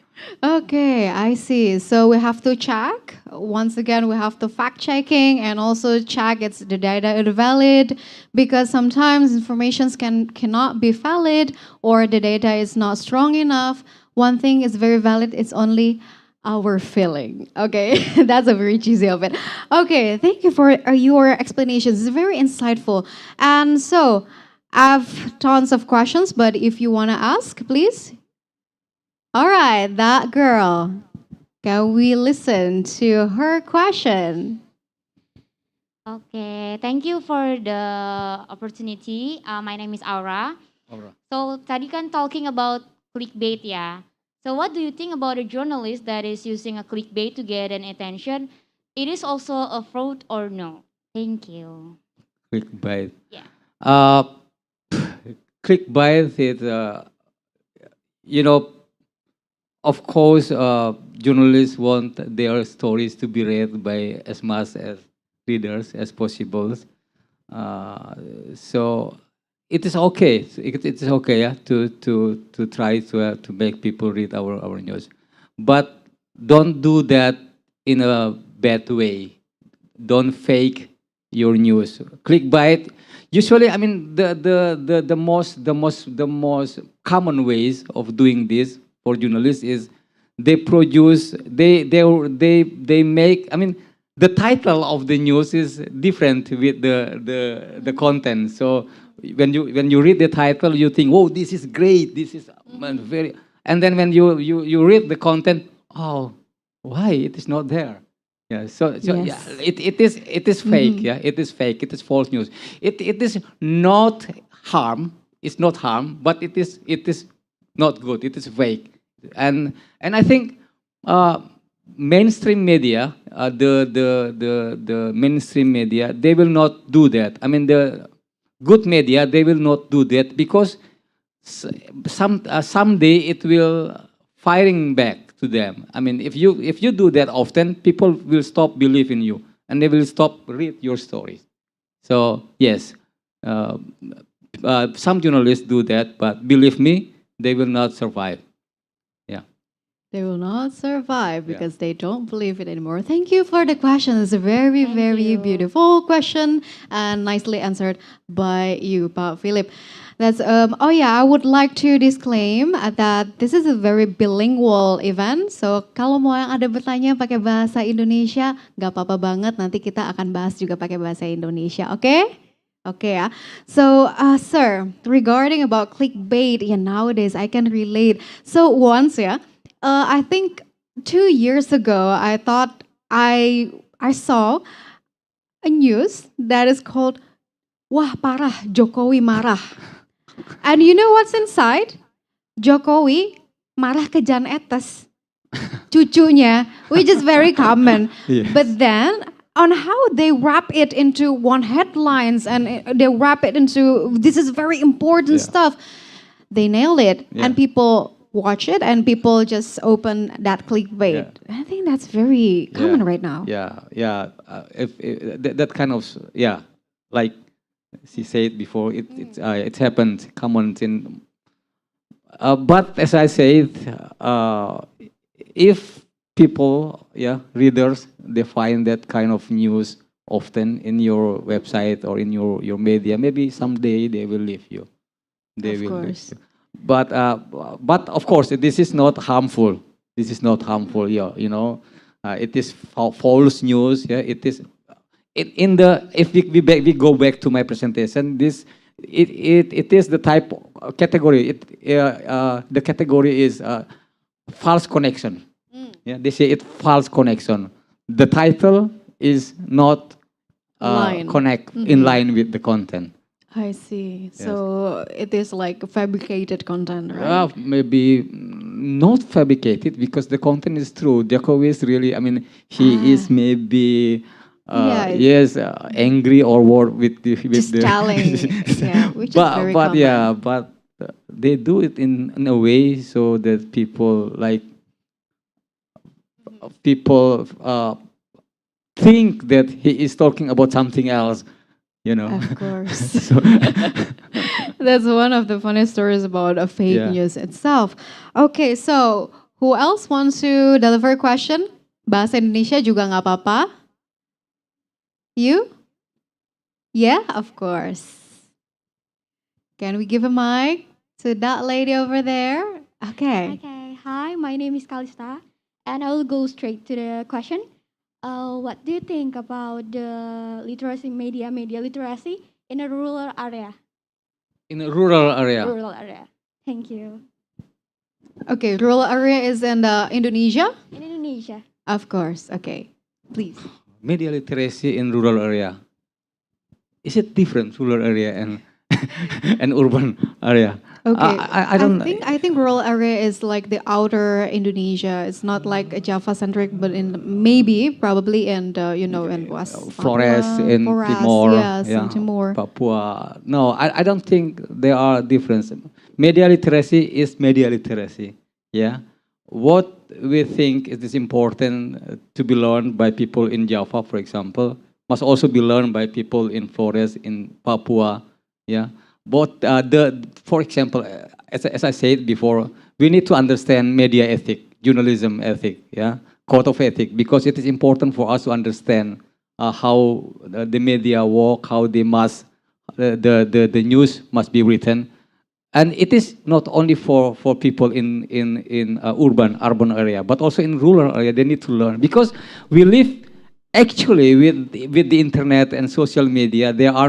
Okay, I see. So we have to check. Once again, we have to fact checking and also check it's the data is valid, because sometimes informations cannot be valid or the data is not strong enough. One thing is very valid, it's only our feeling. Okay, that's a very cheesy of it. Okay, thank you for your explanations. It's very insightful. And so I've tons of questions, but if you want to ask, please. All right, that girl. Can we listen to her question? Okay, thank you for the opportunity. My name is Aura. Alright. So tadi kan talking about clickbait ya. So what do you think about a journalist that is using a clickbait to get an attention? It is also a fraud or no? Thank you. Clickbait. Yeah. Uh, Clickbait is, you know, of course, journalists want their stories to be read by as much as readers as possible. Uh, so it is okay. It is okay, yeah, to try to make people read our news, but don't do that in a bad way. Don't fake your news. Clickbait. Usually, I mean, the most common ways of doing this for journalists is they produce they make. I mean, the title of the news is different with the content. So when you read the title, you think, oh, this is great. This is very. And then when you read the content, oh, why it is not there? Yeah, so yeah, Yes. it is fake. Yeah, it is fake. It is false news. It is not harm. It's not harm, but it is not good. It is fake, and I think uh, mainstream media, the mainstream media, they will not do that. I mean, the good media, they will not do that because s- someday it will firing back to them. I mean, if you do that often, people will stop believing you and they will stop read your stories. So yes, uh, some journalists do that, but believe me, they will not survive. Yeah, They will not survive yeah. because they don't believe it anymore. Thank you for the question. It's a very, Thank very you. beautiful question and nicely answered by you, Pak Philip. That's oh yeah, I would like to disclaim that this is a very bilingual event. So kalau mau yang ada bertanya pakai bahasa Indonesia, nggak apa-apa banget. Nanti kita akan bahas juga pakai bahasa Indonesia, oke? Okay, yeah. So, sir, regarding about clickbait, yeah, nowadays I can relate. So once, yeah, I think 2 years ago, I thought I saw a news that is called "Wah parah Jokowi marah," and you know what's inside? Jokowi marah ke Jan Etes, cucunya, which is very common. Yes. But then on how they wrap it into one headlines and they wrap it into this is very important Yeah. stuff. They nail it Yeah. and people watch it and people just open that clickbait. I think that's very common right now. Yeah, yeah. If that kind of yeah, like she said before, it's happened common in. But as I said, if people, yeah, readers, they find that kind of news often in your website or in your media, maybe someday they will leave you. They Of will leave course. you. But of course, this is not harmful. This is not harmful. Yeah, it is false news. Yeah, it is. In the if we go back to my presentation, it is the type category. The category is false connection. Yeah, they say it false connection. The title is not Line. connect in line with the content. I see. So it is like fabricated content, right? Maybe not fabricated because the content is true. Jacob is really, I mean, he is maybe, Yeah, yes, angry or what with the just telling, yeah, which is very but common. yeah, but they do it in a way so that people think that he is talking about something else, you know. Of course. So, That's one of the funny stories about a fake Yeah. news itself. Okay, so who else wants to deliver a question? Bahasa Indonesia juga nggak apa-apa. You? Yeah, of course. Can we give a mic to that lady over there? Okay. Okay, hi, my name is Kalista, and I will go straight to the question. What do you think about the media literacy in a rural area? In a rural area, Rural area. Thank you. Okay, rural area is in Indonesia? In Indonesia. Of course. Okay, please. media literacy in rural area, is it different rural area and and urban area? Okay, I don't. I think rural area is like the outer Indonesia. It's not like a Java centric, but in maybe probably in in West Flores Papua, in Flores, Timor, yes, yeah, in Timor. Papua. No, I don't think there are difference. Media literacy is media literacy. Yeah, what we think is important to be learned by people in Java, for example, must also be learned by people in Flores, in Papua. Yeah, but for example, as I said before, we need to understand media ethic, journalism ethic, yeah, code of ethic, because it is important for us to understand how the media work, how they must, the news must be written. And it is not only for people in urban area, but also in rural area. They need to learn because we live actually with the internet and social media. There are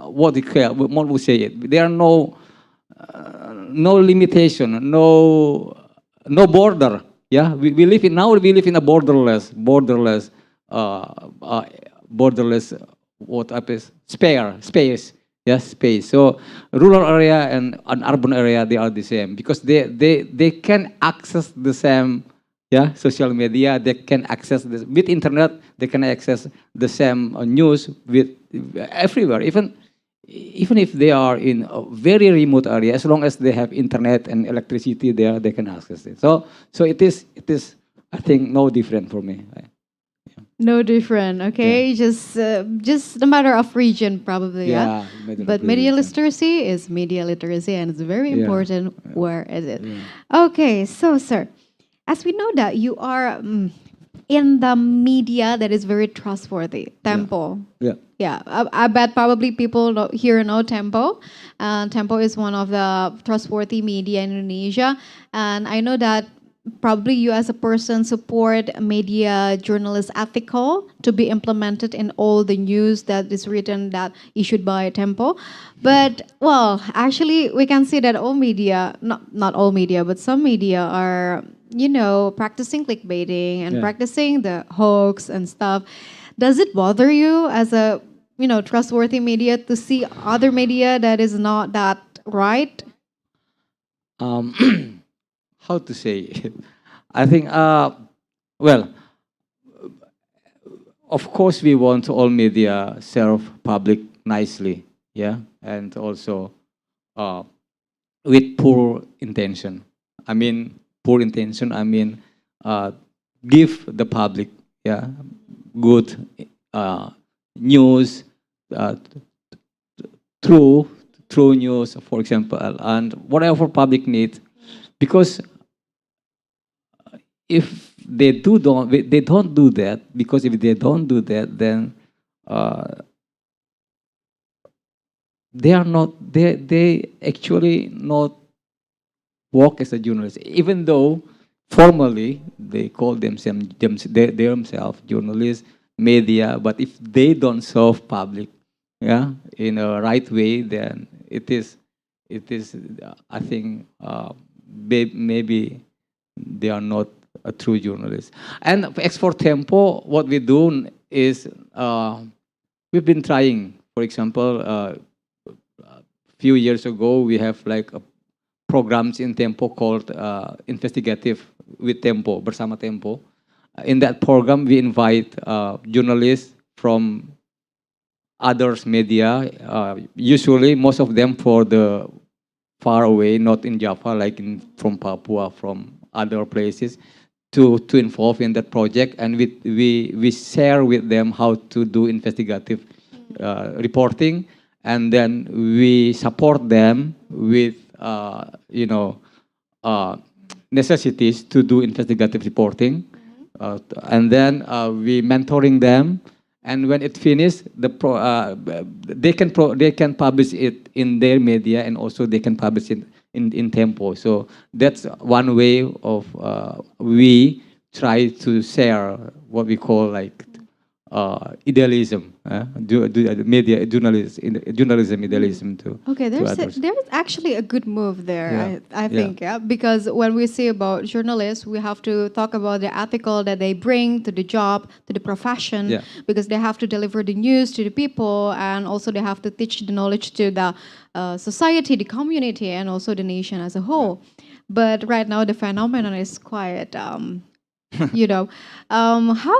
what we say it. There are no limitation, no border. Yeah, we live in now. We live in a borderless what up is space. Yes, space. So rural area and an urban area, they are the same because they can access the same, yeah, social media. They can access this with internet. They can access the same news with everywhere, even if they are in a very remote area. As long as they have internet and electricity there, they can access it. So it is I think no different for me. No different. Okay, just a matter of region probably. Yeah. But media literacy is media literacy, and it's very Yeah. important. Where is it? Yeah. Okay, so sir, as we know that you are in the media that is very trustworthy, Tempo. Yeah. Yeah, I bet probably people here know Tempo. Tempo is one of the trustworthy media in Indonesia, and I know that probably you as a person support media journalist ethical to be implemented in all the news that is written that issued by Tempo. But well, actually we can see that all media, not all media, but some media are practicing clickbaiting and Yeah. practicing the hoax and stuff. Does it bother you as a trustworthy media to see other media that is not that right? Um, how to say it? I think, well, of course, we want all media serve public nicely, yeah, and also with poor intention. I mean, poor intention. I mean, give the public, yeah, good news, uh, true news, for example, and whatever public needs, because if they don't do that, because if they don't do that, then uh, they actually not work as a journalist, even though formally they call themselves journalists, media. But if they don't serve public, yeah, in a right way, then it is I think maybe they are not a true journalist. And as for Tempo, what we do is we've been trying. For example, a few years ago, we have like programs in Tempo called Investigative with Tempo, Bersama Tempo. In that program, we invite journalists from others media, usually most of them for the far away, not in Java, like from Papua, from other places, to involve in that project, and we share with them how to do investigative reporting, and then we support them with uh, necessities to do investigative reporting, and then we mentoring them. And when it finished, they can publish it in their media, and also they can publish it in Tempo. So that's one way of we try to share what we call like idealism, media journalism idealism to Okay, to others. there's actually a good move there, Yeah. I think, yeah, because when we say about journalists, we have to talk about the ethical that they bring to the job, to the profession, Yeah. because they have to deliver the news to the people, and also they have to teach the knowledge to the society, the community, and also the nation as a whole. But right now, the phenomenon is quite, how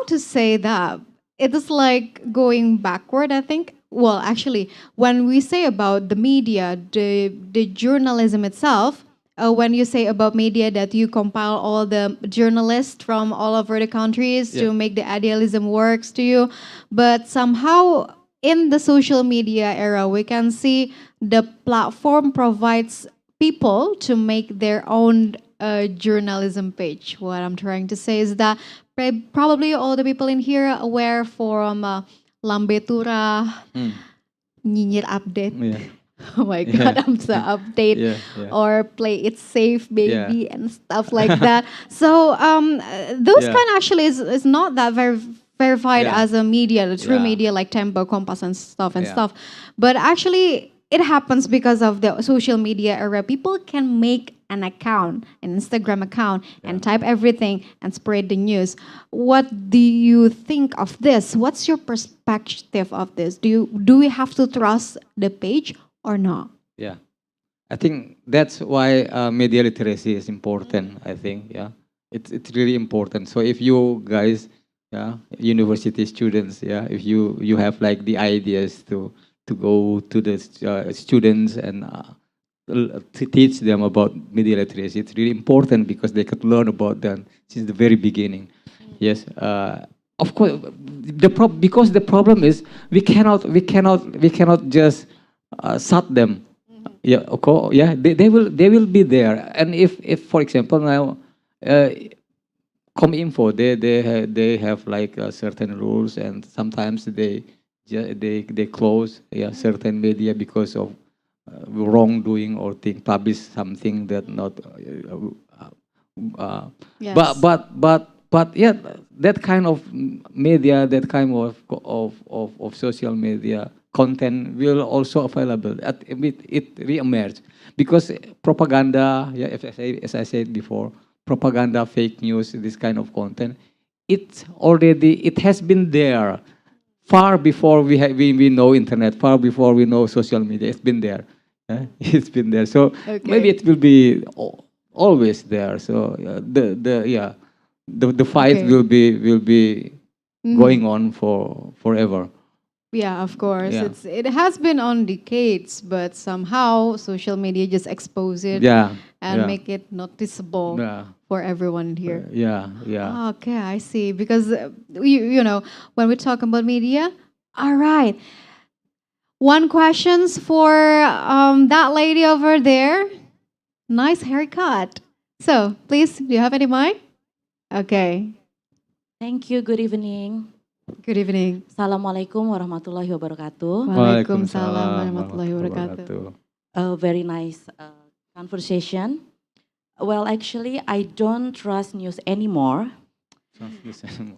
to say that? It is like going backward, I think. Well, actually, when we say about the media, the journalism itself, when you say about media that you compile all the journalists from all over the countries to make the idealism works to you, but somehow in the social media era, we can see the platform provides people to make their own journalism page. What I'm trying to say is that probably all the people in here are aware from Lambe Tura, Nyinyir Update. Yeah. Oh my God, I'm so update. Yeah, yeah. Or Play It Safe, Baby, Yeah. and stuff like that. So those Yeah. kind actually is not that very verified Yeah. as a media, the true Yeah. media like Tempo, Compass, and stuff and Yeah. stuff. But actually, it happens because of the social media era. People can make an account, an Instagram account, and type everything and spread the news. What do you think of this? What's your perspective of this? Do we have to trust the page or not? Yeah, I think that's why media literacy is important. I think, yeah, it's really important. So if you guys, yeah, university students, yeah, if you have like the ideas to go to the students and to teach them about media literacy, it's really important because they could learn about them since the very beginning. Yes, of course, because the problem is we cannot just shut them. Yeah, of course. Yeah, they will be there. And if for example now, Cominfo they have like certain rules, and sometimes they close, yeah, certain media because of wrongdoing, or publish something that not. Yes. But yeah, that kind of media, that kind of social media content will also available. It re-emerge because propaganda, yeah, as I said before, propaganda, fake news, this kind of content, it has been there far before we know internet, far before we know social media. It's been there. It's been there. So maybe it will be always there. So the fight Okay. will be going on forever. Yeah, of course. Yeah. It has been on decades, but somehow social media just expose it Yeah. and yeah. make it noticeable Yeah. for everyone here. Yeah. Yeah. Ah, okay, I see. Because when we talk about media, all right. One questions for that lady over there. Nice haircut. So please, do you have any mic? Okay. Thank you. Good evening. Good evening. Assalamualaikum warahmatullahi wabarakatuh. Waalaikumsalam warahmatullahi wabarakatuh. A very nice conversation. Well, actually, I don't trust news anymore,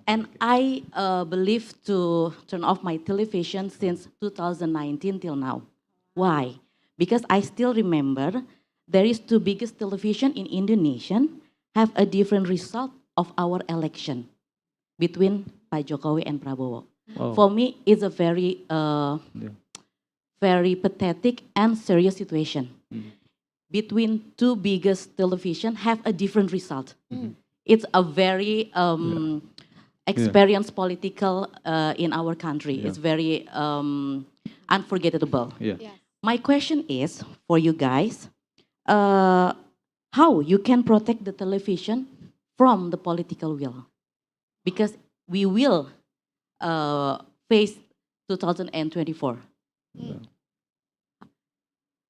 and I believe to turn off my television since 2019 till now. Why? Because I still remember there is two biggest television in Indonesia have a different result of our election between Pak Jokowi and Prabowo. Wow. For me, it's a very, very pathetic and serious situation. Between two biggest television have a different result. It's a very experience political in our country. Yeah. It's very unforgettable. Yeah. My question is for you guys, how you can protect the television from the political will? Because we will face 2024.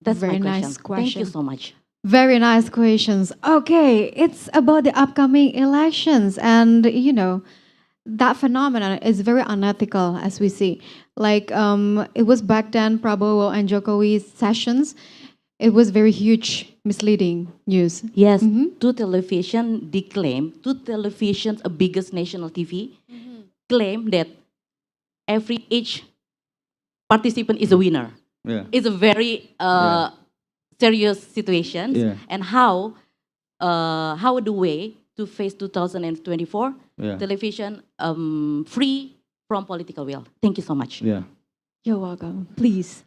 That's Very my nice question. Thank you question. so much. Very nice questions. Okay, it's about the upcoming elections, and that phenomenon is very unethical, as we see. Like it was back then, Prabowo and Jokowi's sessions. It was very huge, misleading news. Yes, Mhm. two television declaim, two televisions, a biggest national TV, claim that each participant is a winner. Yeah. It's a very Yeah. serious situation. Yeah. And how the way to face 2024 Yeah. television free from political will. Thank you so much. Yeah. You're welcome. Please.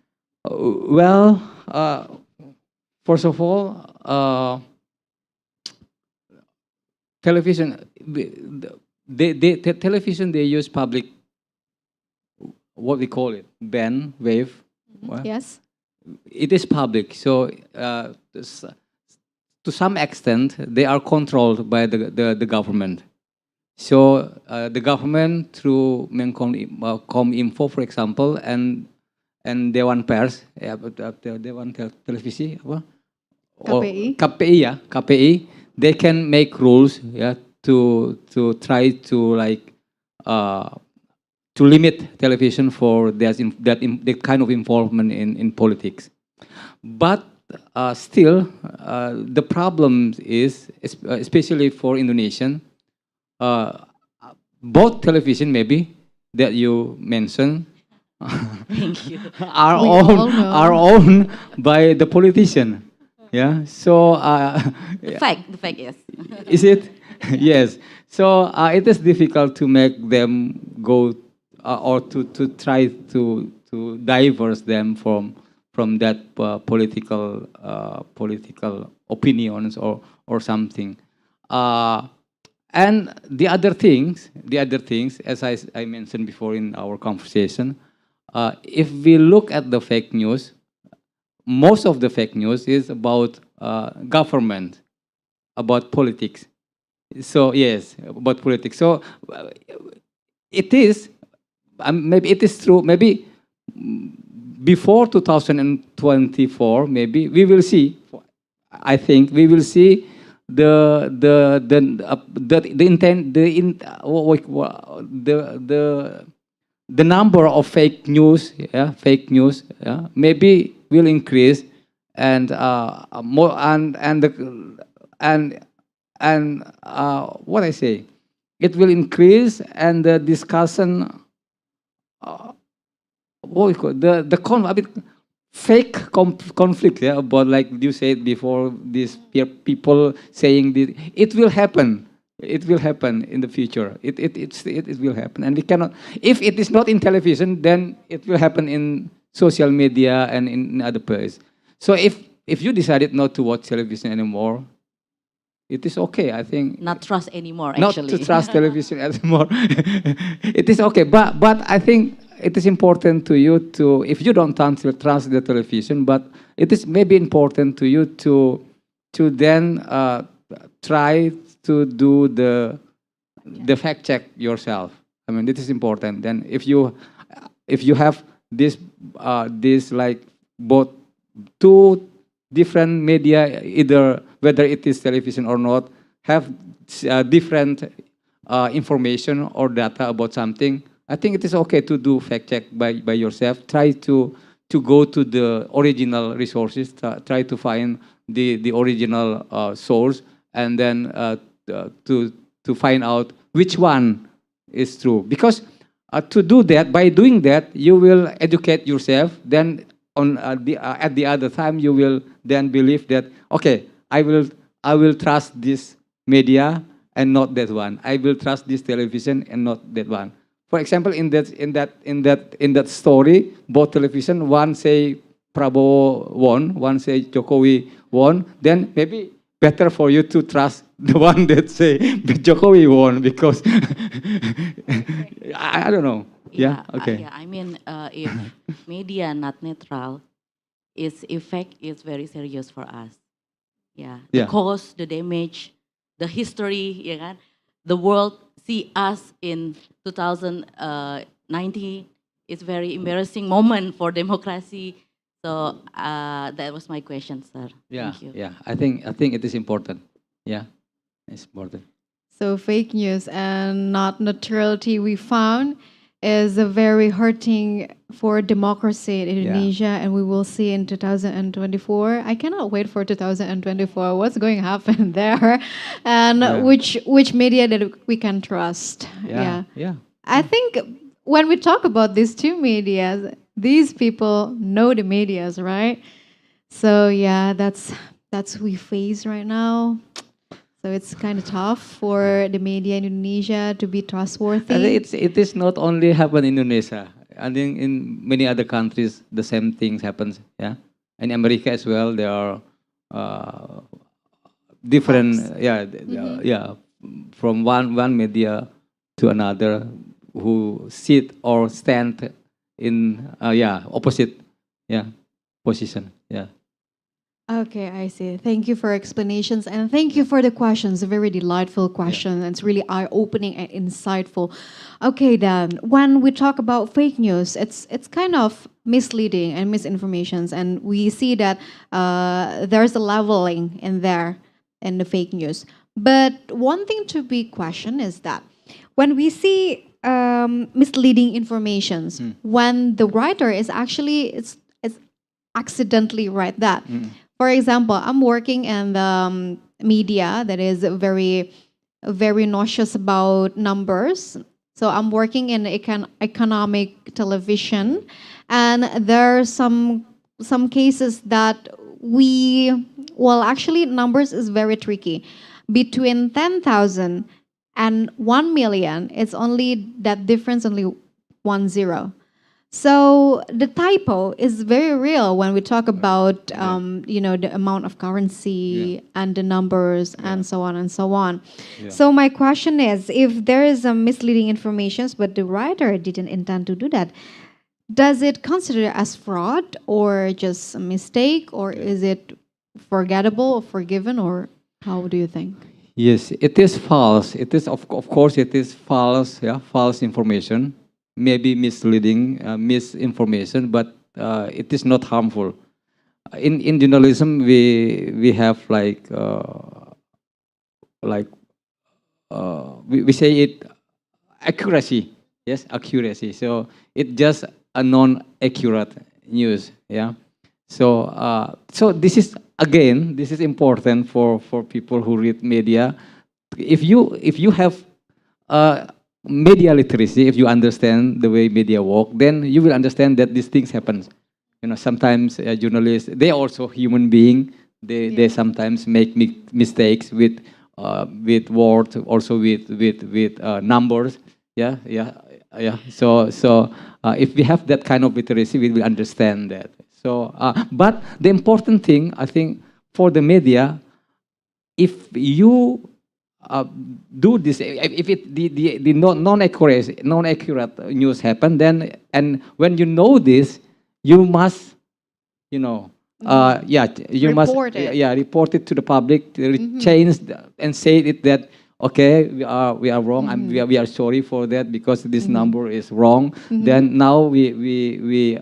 Well, first of all, television, television, they use public, what we call it, band, wave. What? Yes. It is public, so to some extent, they are controlled by the government. So the government through Kominfo, for example, and Dewan Pers, Dewan Televisi, apa? KPI. KPI, yeah, KPI, they can make rules, yeah, to try to like to limit television for that kind of involvement in politics. But still, the problem is, especially for Indonesian, both television maybe that you mentioned Thank you. are We owned all know. are owned by the politician. Yeah. So The fact is. is it? Yes. So it is difficult to make them go or to try to diverse them from that political opinions or something. And the other things, as I mentioned before in our conversation, if we look at the fake news, most of the fake news is about government, about politics. So yes, about politics. So it is, maybe it is true. Maybe before 2024, maybe we will see. I think we will see the intent, the number of fake news, maybe will increase, and more and what I say, it will increase, and the discussion, what we call fake conflict, yeah, about, like you said before, these people saying this, it will happen. It will happen in the future. It will happen, and we cannot. If it is not in television, then it will happen in social media and in other places. So if you decided not to watch television anymore, it is okay. I think Not trust anymore, not actually. to trust television anymore. It is okay, but I think it is important to you to, if you don't trust the television, but it is maybe important to you to then try to do the fact check yourself. I mean, it is important. Then if you have this like both two different media, either whether it is television or not, have different information or data about something, I think it is okay to do fact check by yourself. Try to go to the original resources, try to find the original source, and then to find out which one is true. Because to do that, by doing that, you will educate yourself. Then at the other time, you will then believe that, okay, I will trust this media and not that one. I will trust this television and not that one. For example, in that story, both television, one say Prabowo won, one say Jokowi won. Then maybe better for you to trust the one that say Jokowi won because I don't know. Yeah. Okay. Yeah, I mean, if media not neutral, its effect is very serious for us. Yeah, the Yeah. cause, the damage, the history, ya kan? The world see us in 2019. It's very embarrassing moment for democracy. So that was my question, sir. Yeah. Thank you. Yeah. I think it is important. Yeah. It's important. So fake news and not neutrality we found is a very hurting for democracy in Indonesia, and we will see in 2024. I cannot wait for 2024. What's going to happen there, and Yeah. which media that we can trust? Yeah. Yeah. I think when we talk about these two medias, these people know the medias, right? So yeah, that's we face right now. So it's kind of tough for the media in Indonesia to be I think trustworthy. it is not only happen in Indonesia. I think in many other countries the same things happens. Yeah, in America as well there are uh, different. Hoax. Yeah, from one media to another who sit or stand in opposite position. Yeah. Okay, I see. Thank you for explanations and thank you for the questions. A very delightful question. It's really eye-opening and insightful. Okay, then when we talk about fake news, it's kind of misleading and misinformations, and we see that there's a leveling in there in the fake news. But one thing to be questioned is that when we see misleading informations, when the writer is actually it's accidentally write that. For example, I'm working in the media that is very nauseous about numbers. So I'm working in economic television, and there are some cases that actually numbers is very tricky. Between 10,000 and 1 million, it's only that difference, only 10. So the typo is very real when we talk about the amount of currency and the numbers and so on and so on. Yeah. So my question is, if there is a misleading information but the writer didn't intend to do that, does it consider as fraud or just a mistake, or is it forgettable or forgiven, or how do you think? Yes, it is false. It is of course it is false. Yeah, false information, maybe misleading, misinformation, but it is not harmful. In journalism, we have we say it accuracy. Yes, accuracy. So it just a non-accurate news. Yeah. So this is again, this is important for people who read media. If you have media literacy, if you understand the way media work, then you will understand that these things happen. Sometimes journalists, they are also human being. They sometimes make mistakes with words, also with numbers. Yeah. So if we have that kind of literacy, we will understand that. So, but the important thing, I think, for the media, if you do this, if the non-accurate news happen, then, and when you know this, you must, you must Report it. report it to the public, change and say it that okay, we are wrong. We are sorry for that because this number is wrong. Then now we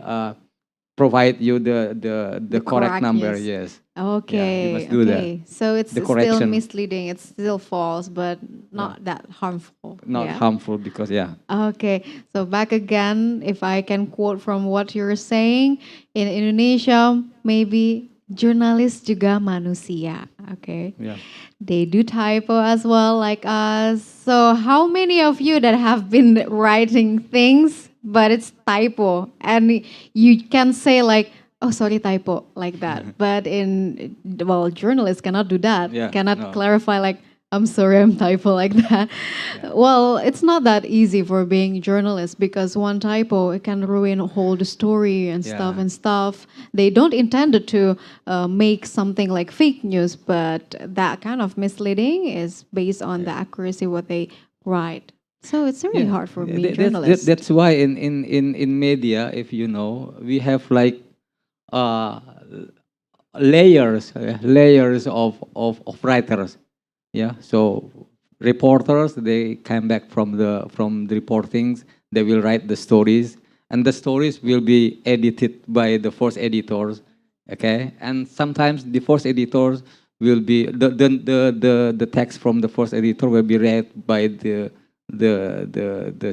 provide you the correct number. correctness. Yes. Okay. you must do that. Okay. So it's The still correction. misleading. It's still false, but not that harmful. Not Yeah. harmful because Okay, so back again, if I can quote from what you're saying, in Indonesia, maybe jurnalis juga manusia. Okay, yeah. they do typo as well, like us. So, how many of you that have been writing things, but it's typo, and you can say like, "Oh, sorry, typo," like that. But journalists cannot do that. Yeah, Cannot no. clarify like, I'm sorry, I'm typo like that. Well, it's not that easy for being journalist because one typo it can ruin a whole the story and stuff Yeah. and stuff. They don't intend to make something like fake news, but that kind of misleading is based on the accuracy what they write. So it's really Yeah, hard for me, that's journalist. that's why in media, if you know, we have like uh, layers of writers. Yeah, so reporters they come back from the reportings. They will write the stories, and the stories will be edited by the first editors. Okay, and sometimes the first editors will be the text from the first editor will be read by the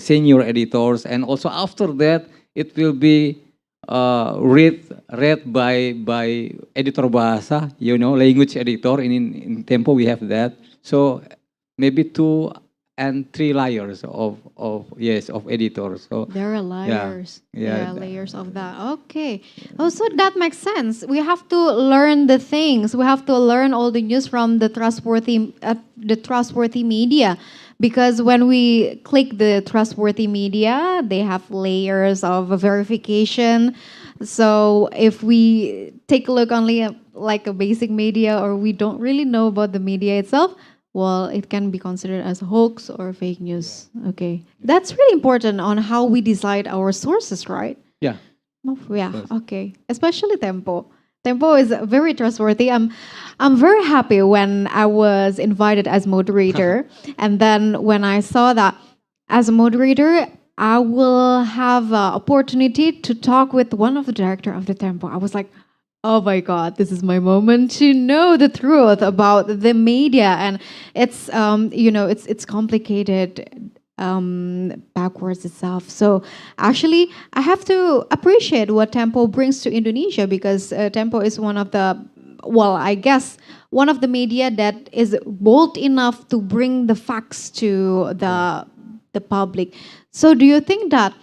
senior editors, and also after that it will be read by editor bahasa, you know, language editor. In Tempo we have that. So maybe 2 and 3 layers of editors. So There are yeah, layers. yeah, There are layers of that. Okay. Oh, so that makes sense. We have to learn the things. We have to learn all the news from the trustworthy media, because when we click the trustworthy media, they have layers of verification. So if we take a look only at like a basic media, or we don't really know about the media itself, well, it can be considered as hoax or fake news. Okay. That's really important on how we decide our sources, right? yeah. Oh, yeah. Course. Okay. Especially Tempo. Tempo is very trustworthy. I'm very happy when I was invited as moderator, and then when I saw that as a moderator, I will have an opportunity to talk with one of the director of the Tempo. I was like, oh my God, this is my moment to know the truth about the media, and it's it's complicated backwards itself. So actually, I have to appreciate what Tempo brings to Indonesia, because Tempo is one of the, well, I guess one of the media that is bold enough to bring the facts to the public. So do you think that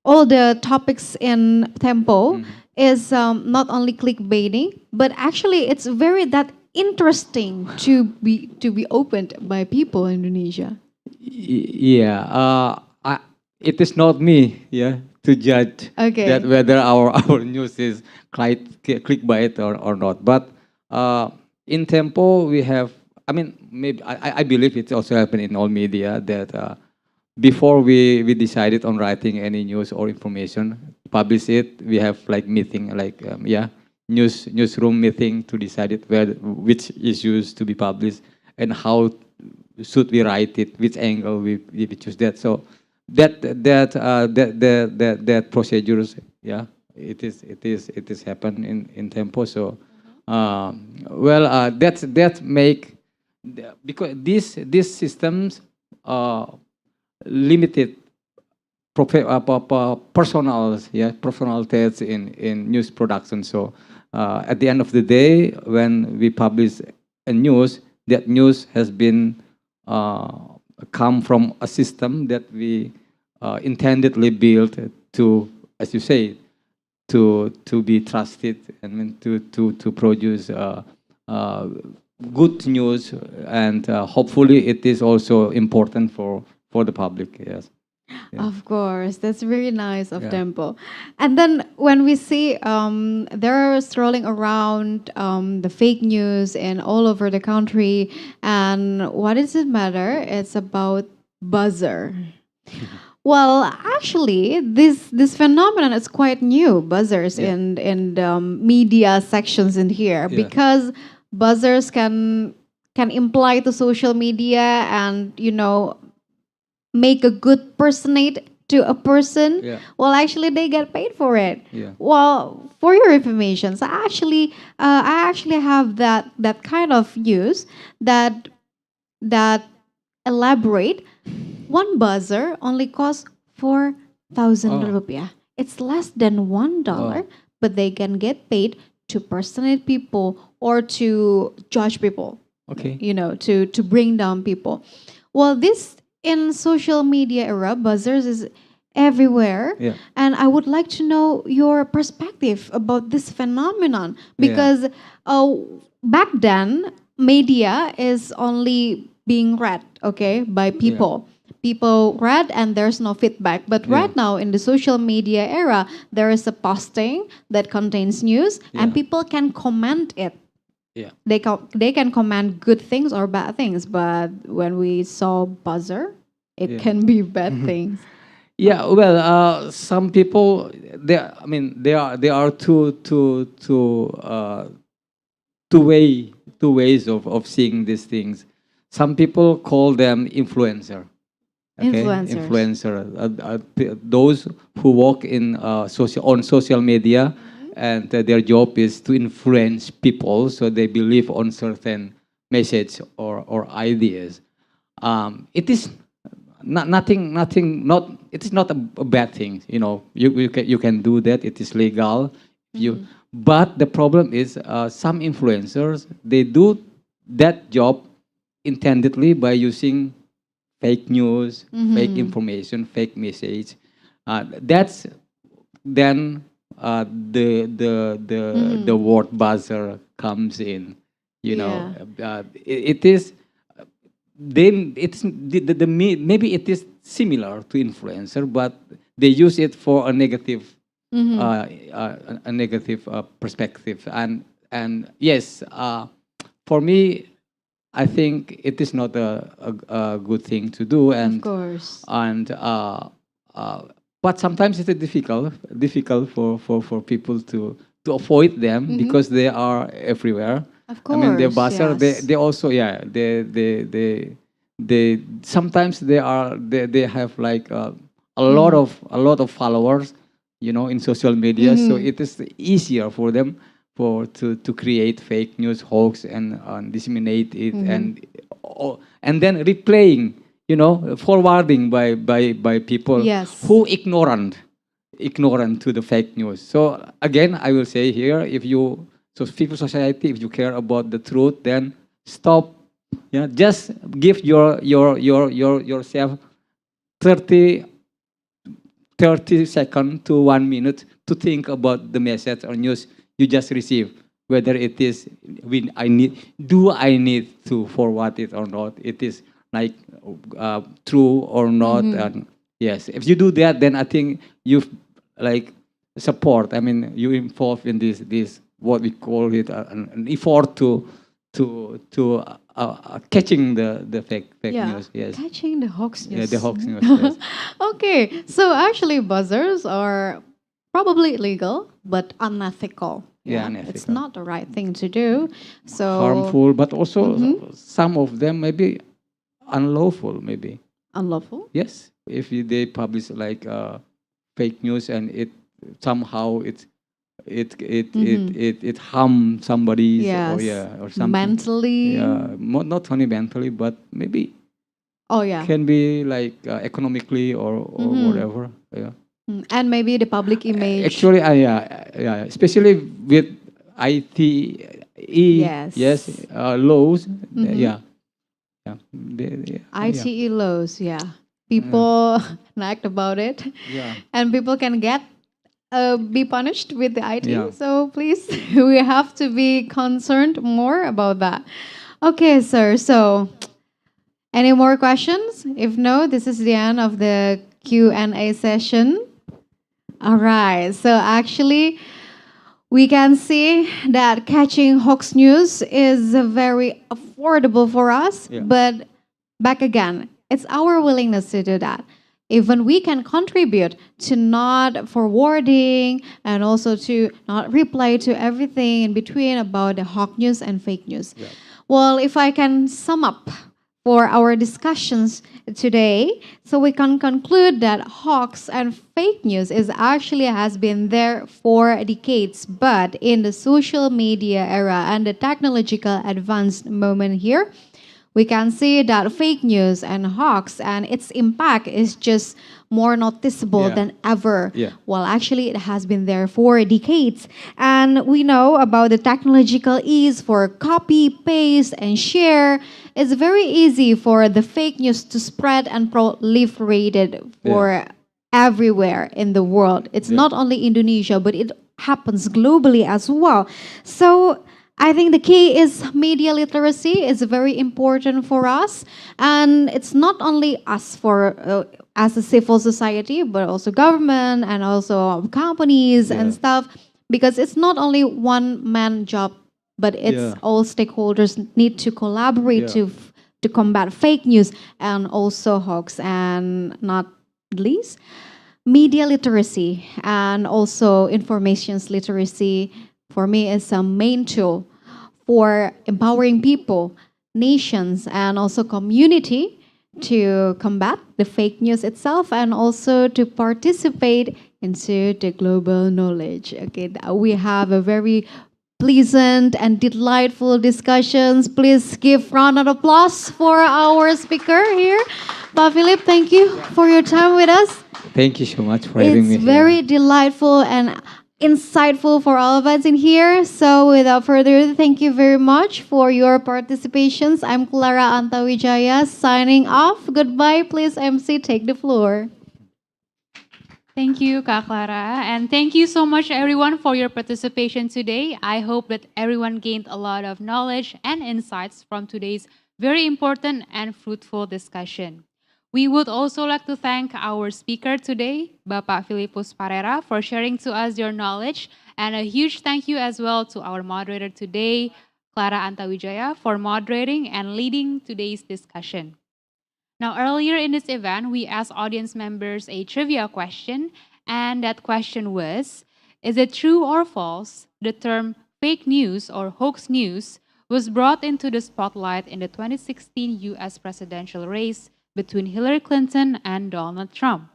all the topics in Tempo is not only clickbaiting, but actually it's very that interesting to be opened by people in Indonesia? Yeah, it is not me, yeah, to judge Okay. that whether our news is clickbait or not. But in Tempo, we have. I mean, maybe I believe it's also happened in all media that before we decided on writing any news or information, publish it. We have like meeting, like newsroom meeting to decide it which issues to be published and how should we write it, which angle we choose that. So that procedures, yeah, it is happen in Tempo. So that make because these systems limited personals, yeah, personal tests in news production. So at the end of the day, when we publish a news, that news has been come from a system that we intendedly built to, as you say, to be trusted and to produce good news, and hopefully it is also important for the public. Yes. Yeah. Of course, that's very nice of Yeah. Tempo. And then when we see they're strolling around the fake news and all over the country, and what does it matter? It's about buzzer. Well, actually, this phenomenon is quite new. Buzzers Yeah. in media sections in here, Yeah. because buzzers can imply to social media and make a good personate to a person. Yeah. Well, actually, they get paid for it. Yeah. Well, for your information, so I actually have that kind of use that elaborate. One buzzer only costs 4,000 Oh. rupiah. It's less than $1, Oh. but they can get paid to personate people or to judge people. Okay. To bring down people. Well, this in social media era, buzzers is everywhere. Yeah. And I would like to know your perspective about this phenomenon, Yeah. because back then media is only being read, okay, by people. People read and there's no feedback. But Yeah. right now in the social media era, there is a posting that contains news and Yeah. people can comment it. Yeah. They can comment good things or bad things, but when we saw buzzer, it Yeah. can be bad things. Yeah, well, some people, I mean, there are two way two ways of seeing these things. Some people call them influencer. Okay, Influencers. influencer. Those who work in social media, and their job is to influence people, so they believe on certain message or ideas. It is not it is not a bad thing, you know. You can do that, it is legal. You But the problem is, some influencers, they do that job intendedly by using fake news, fake information, fake message. That's then the word buzzer comes in. You know, it is then it's maybe it is similar to influencer, but they use it for a negative a negative perspective. And yes, for me, I think it is not a good thing to do. Of course. And but sometimes it's difficult for people to avoid them because they are everywhere. Of I mean, the course, buzzer, yes. they also, yeah, they sometimes they have like a lot of followers, you know, in social media. So it is easier for them to create fake news, hoax, and disseminate it, and then replaying, you know, forwarding by people Yes. who ignorant to the fake news. So again, I will say here, if you, so civil society, if you care about the truth, then stop. Yeah, just give yourself 30 seconds to 1 minute to think about the message or news you just received. Whether it is, do I need to forward it or not? It is like true or not? And yes, if you do that, then I think you've like support. I mean, you involved in this what we call it an effort to catching the fake news. Yes. Catching the hoax news. Yeah, the hoax news. Yes. Okay, so actually buzzers are probably illegal but unethical. Yeah, It's unethical. not the right thing to do. So Harmful, but also some of them maybe unlawful. Maybe unlawful. yes, if they publish like fake news and it somehow it harm somebody, Yes. or yeah, or something. Mentally. Yeah, not only mentally, but maybe Oh yeah. can be like economically or whatever. Yeah. And maybe the public image. Actually, yeah, especially with ITE, Yes. laws, yeah, yeah. ITE laws, yeah. People act about it, Yeah. and people can be punished with the IT. Yeah. So please, we have to be concerned more about that. Okay, sir. So, any more questions? If no, this is the end of the Q&A session. All right. So actually, we can see that catching hoax news is very affordable for us. Yeah. But back again, it's our willingness to do that. Even we can contribute to not forwarding and also to not reply to everything in between about the hoax news and fake news. Yeah. Well, if I can sum up for our discussions today, so we can conclude that hoax and fake news is actually has been there for decades, but in the social media era and the technological advanced moment here, we can see that fake news and hoax and its impact is just more noticeable Yeah. than ever. Yeah. Well, actually, it has been there for decades. And we know about the technological ease for copy, paste, and share. It's very easy for the fake news to spread and proliferated for everywhere in the world. It's Yeah. not only Indonesia, but it happens globally as well. So I think the key is media literacy is very important for us, and it's not only us for as a civil society, but also government and also companies Yeah. and stuff, because it's not only one man job, but it's Yeah. all stakeholders need to collaborate Yeah. to combat fake news and also hoax, and not least media literacy and also informations literacy for me is a main tool for empowering people, nations, and also community to combat the fake news itself and also to participate into the global knowledge. Okay, we have a very pleasant and delightful discussions. Please give round of applause for our speaker here. Pa Philip, thank you for your time with us. Thank you so much for having It's me. very delightful and insightful for all of us in here. So without further ado, thank you very much for your participations. I'm Clara Antawijaya signing off. Goodbye. Please, MC, take the floor. Thank you, Kak Clara. And thank you so much, everyone, for your participation today. I hope that everyone gained a lot of knowledge and insights from today's very important and fruitful discussion. We would also like to thank our speaker today, Bapak Filipus Parera, for sharing to us your knowledge. And a huge thank you as well to our moderator today, Clara Antawijaya, for moderating and leading today's discussion. Now, earlier in this event, we asked audience members a trivia question, and that question was, is it true or false the term fake news or hoax news was brought into the spotlight in the 2016 US presidential race between Hillary Clinton and Donald Trump?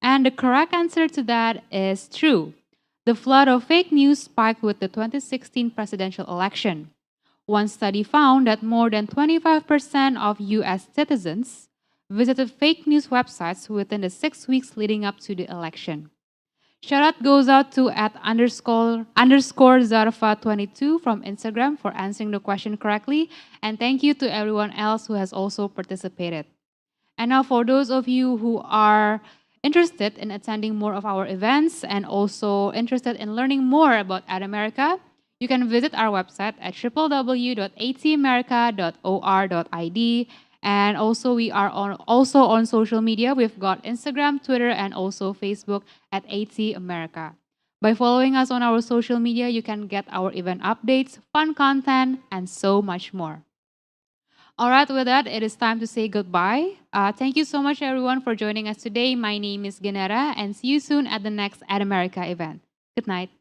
And the correct answer to that is true. The flood of fake news spiked with the 2016 presidential election. One study found that more than 25% of US citizens visited fake news websites within the 6 weeks leading up to the election. Shout out goes out to at underscore Zarfa22 from Instagram for answering the question correctly. And thank you to everyone else who has also participated. And now for those of you who are interested in attending more of our events and also interested in learning more about Ad America, you can visit our website at www.atamerica.or.id. And also we are also on social media. We've got Instagram, Twitter, and also Facebook at AT America. By following us on our social media, you can get our event updates, fun content, and so much more. All right, with that, it is time to say goodbye. Thank you so much, everyone, for joining us today. My name is Genera, and see you soon at the next Ad America event. Good night.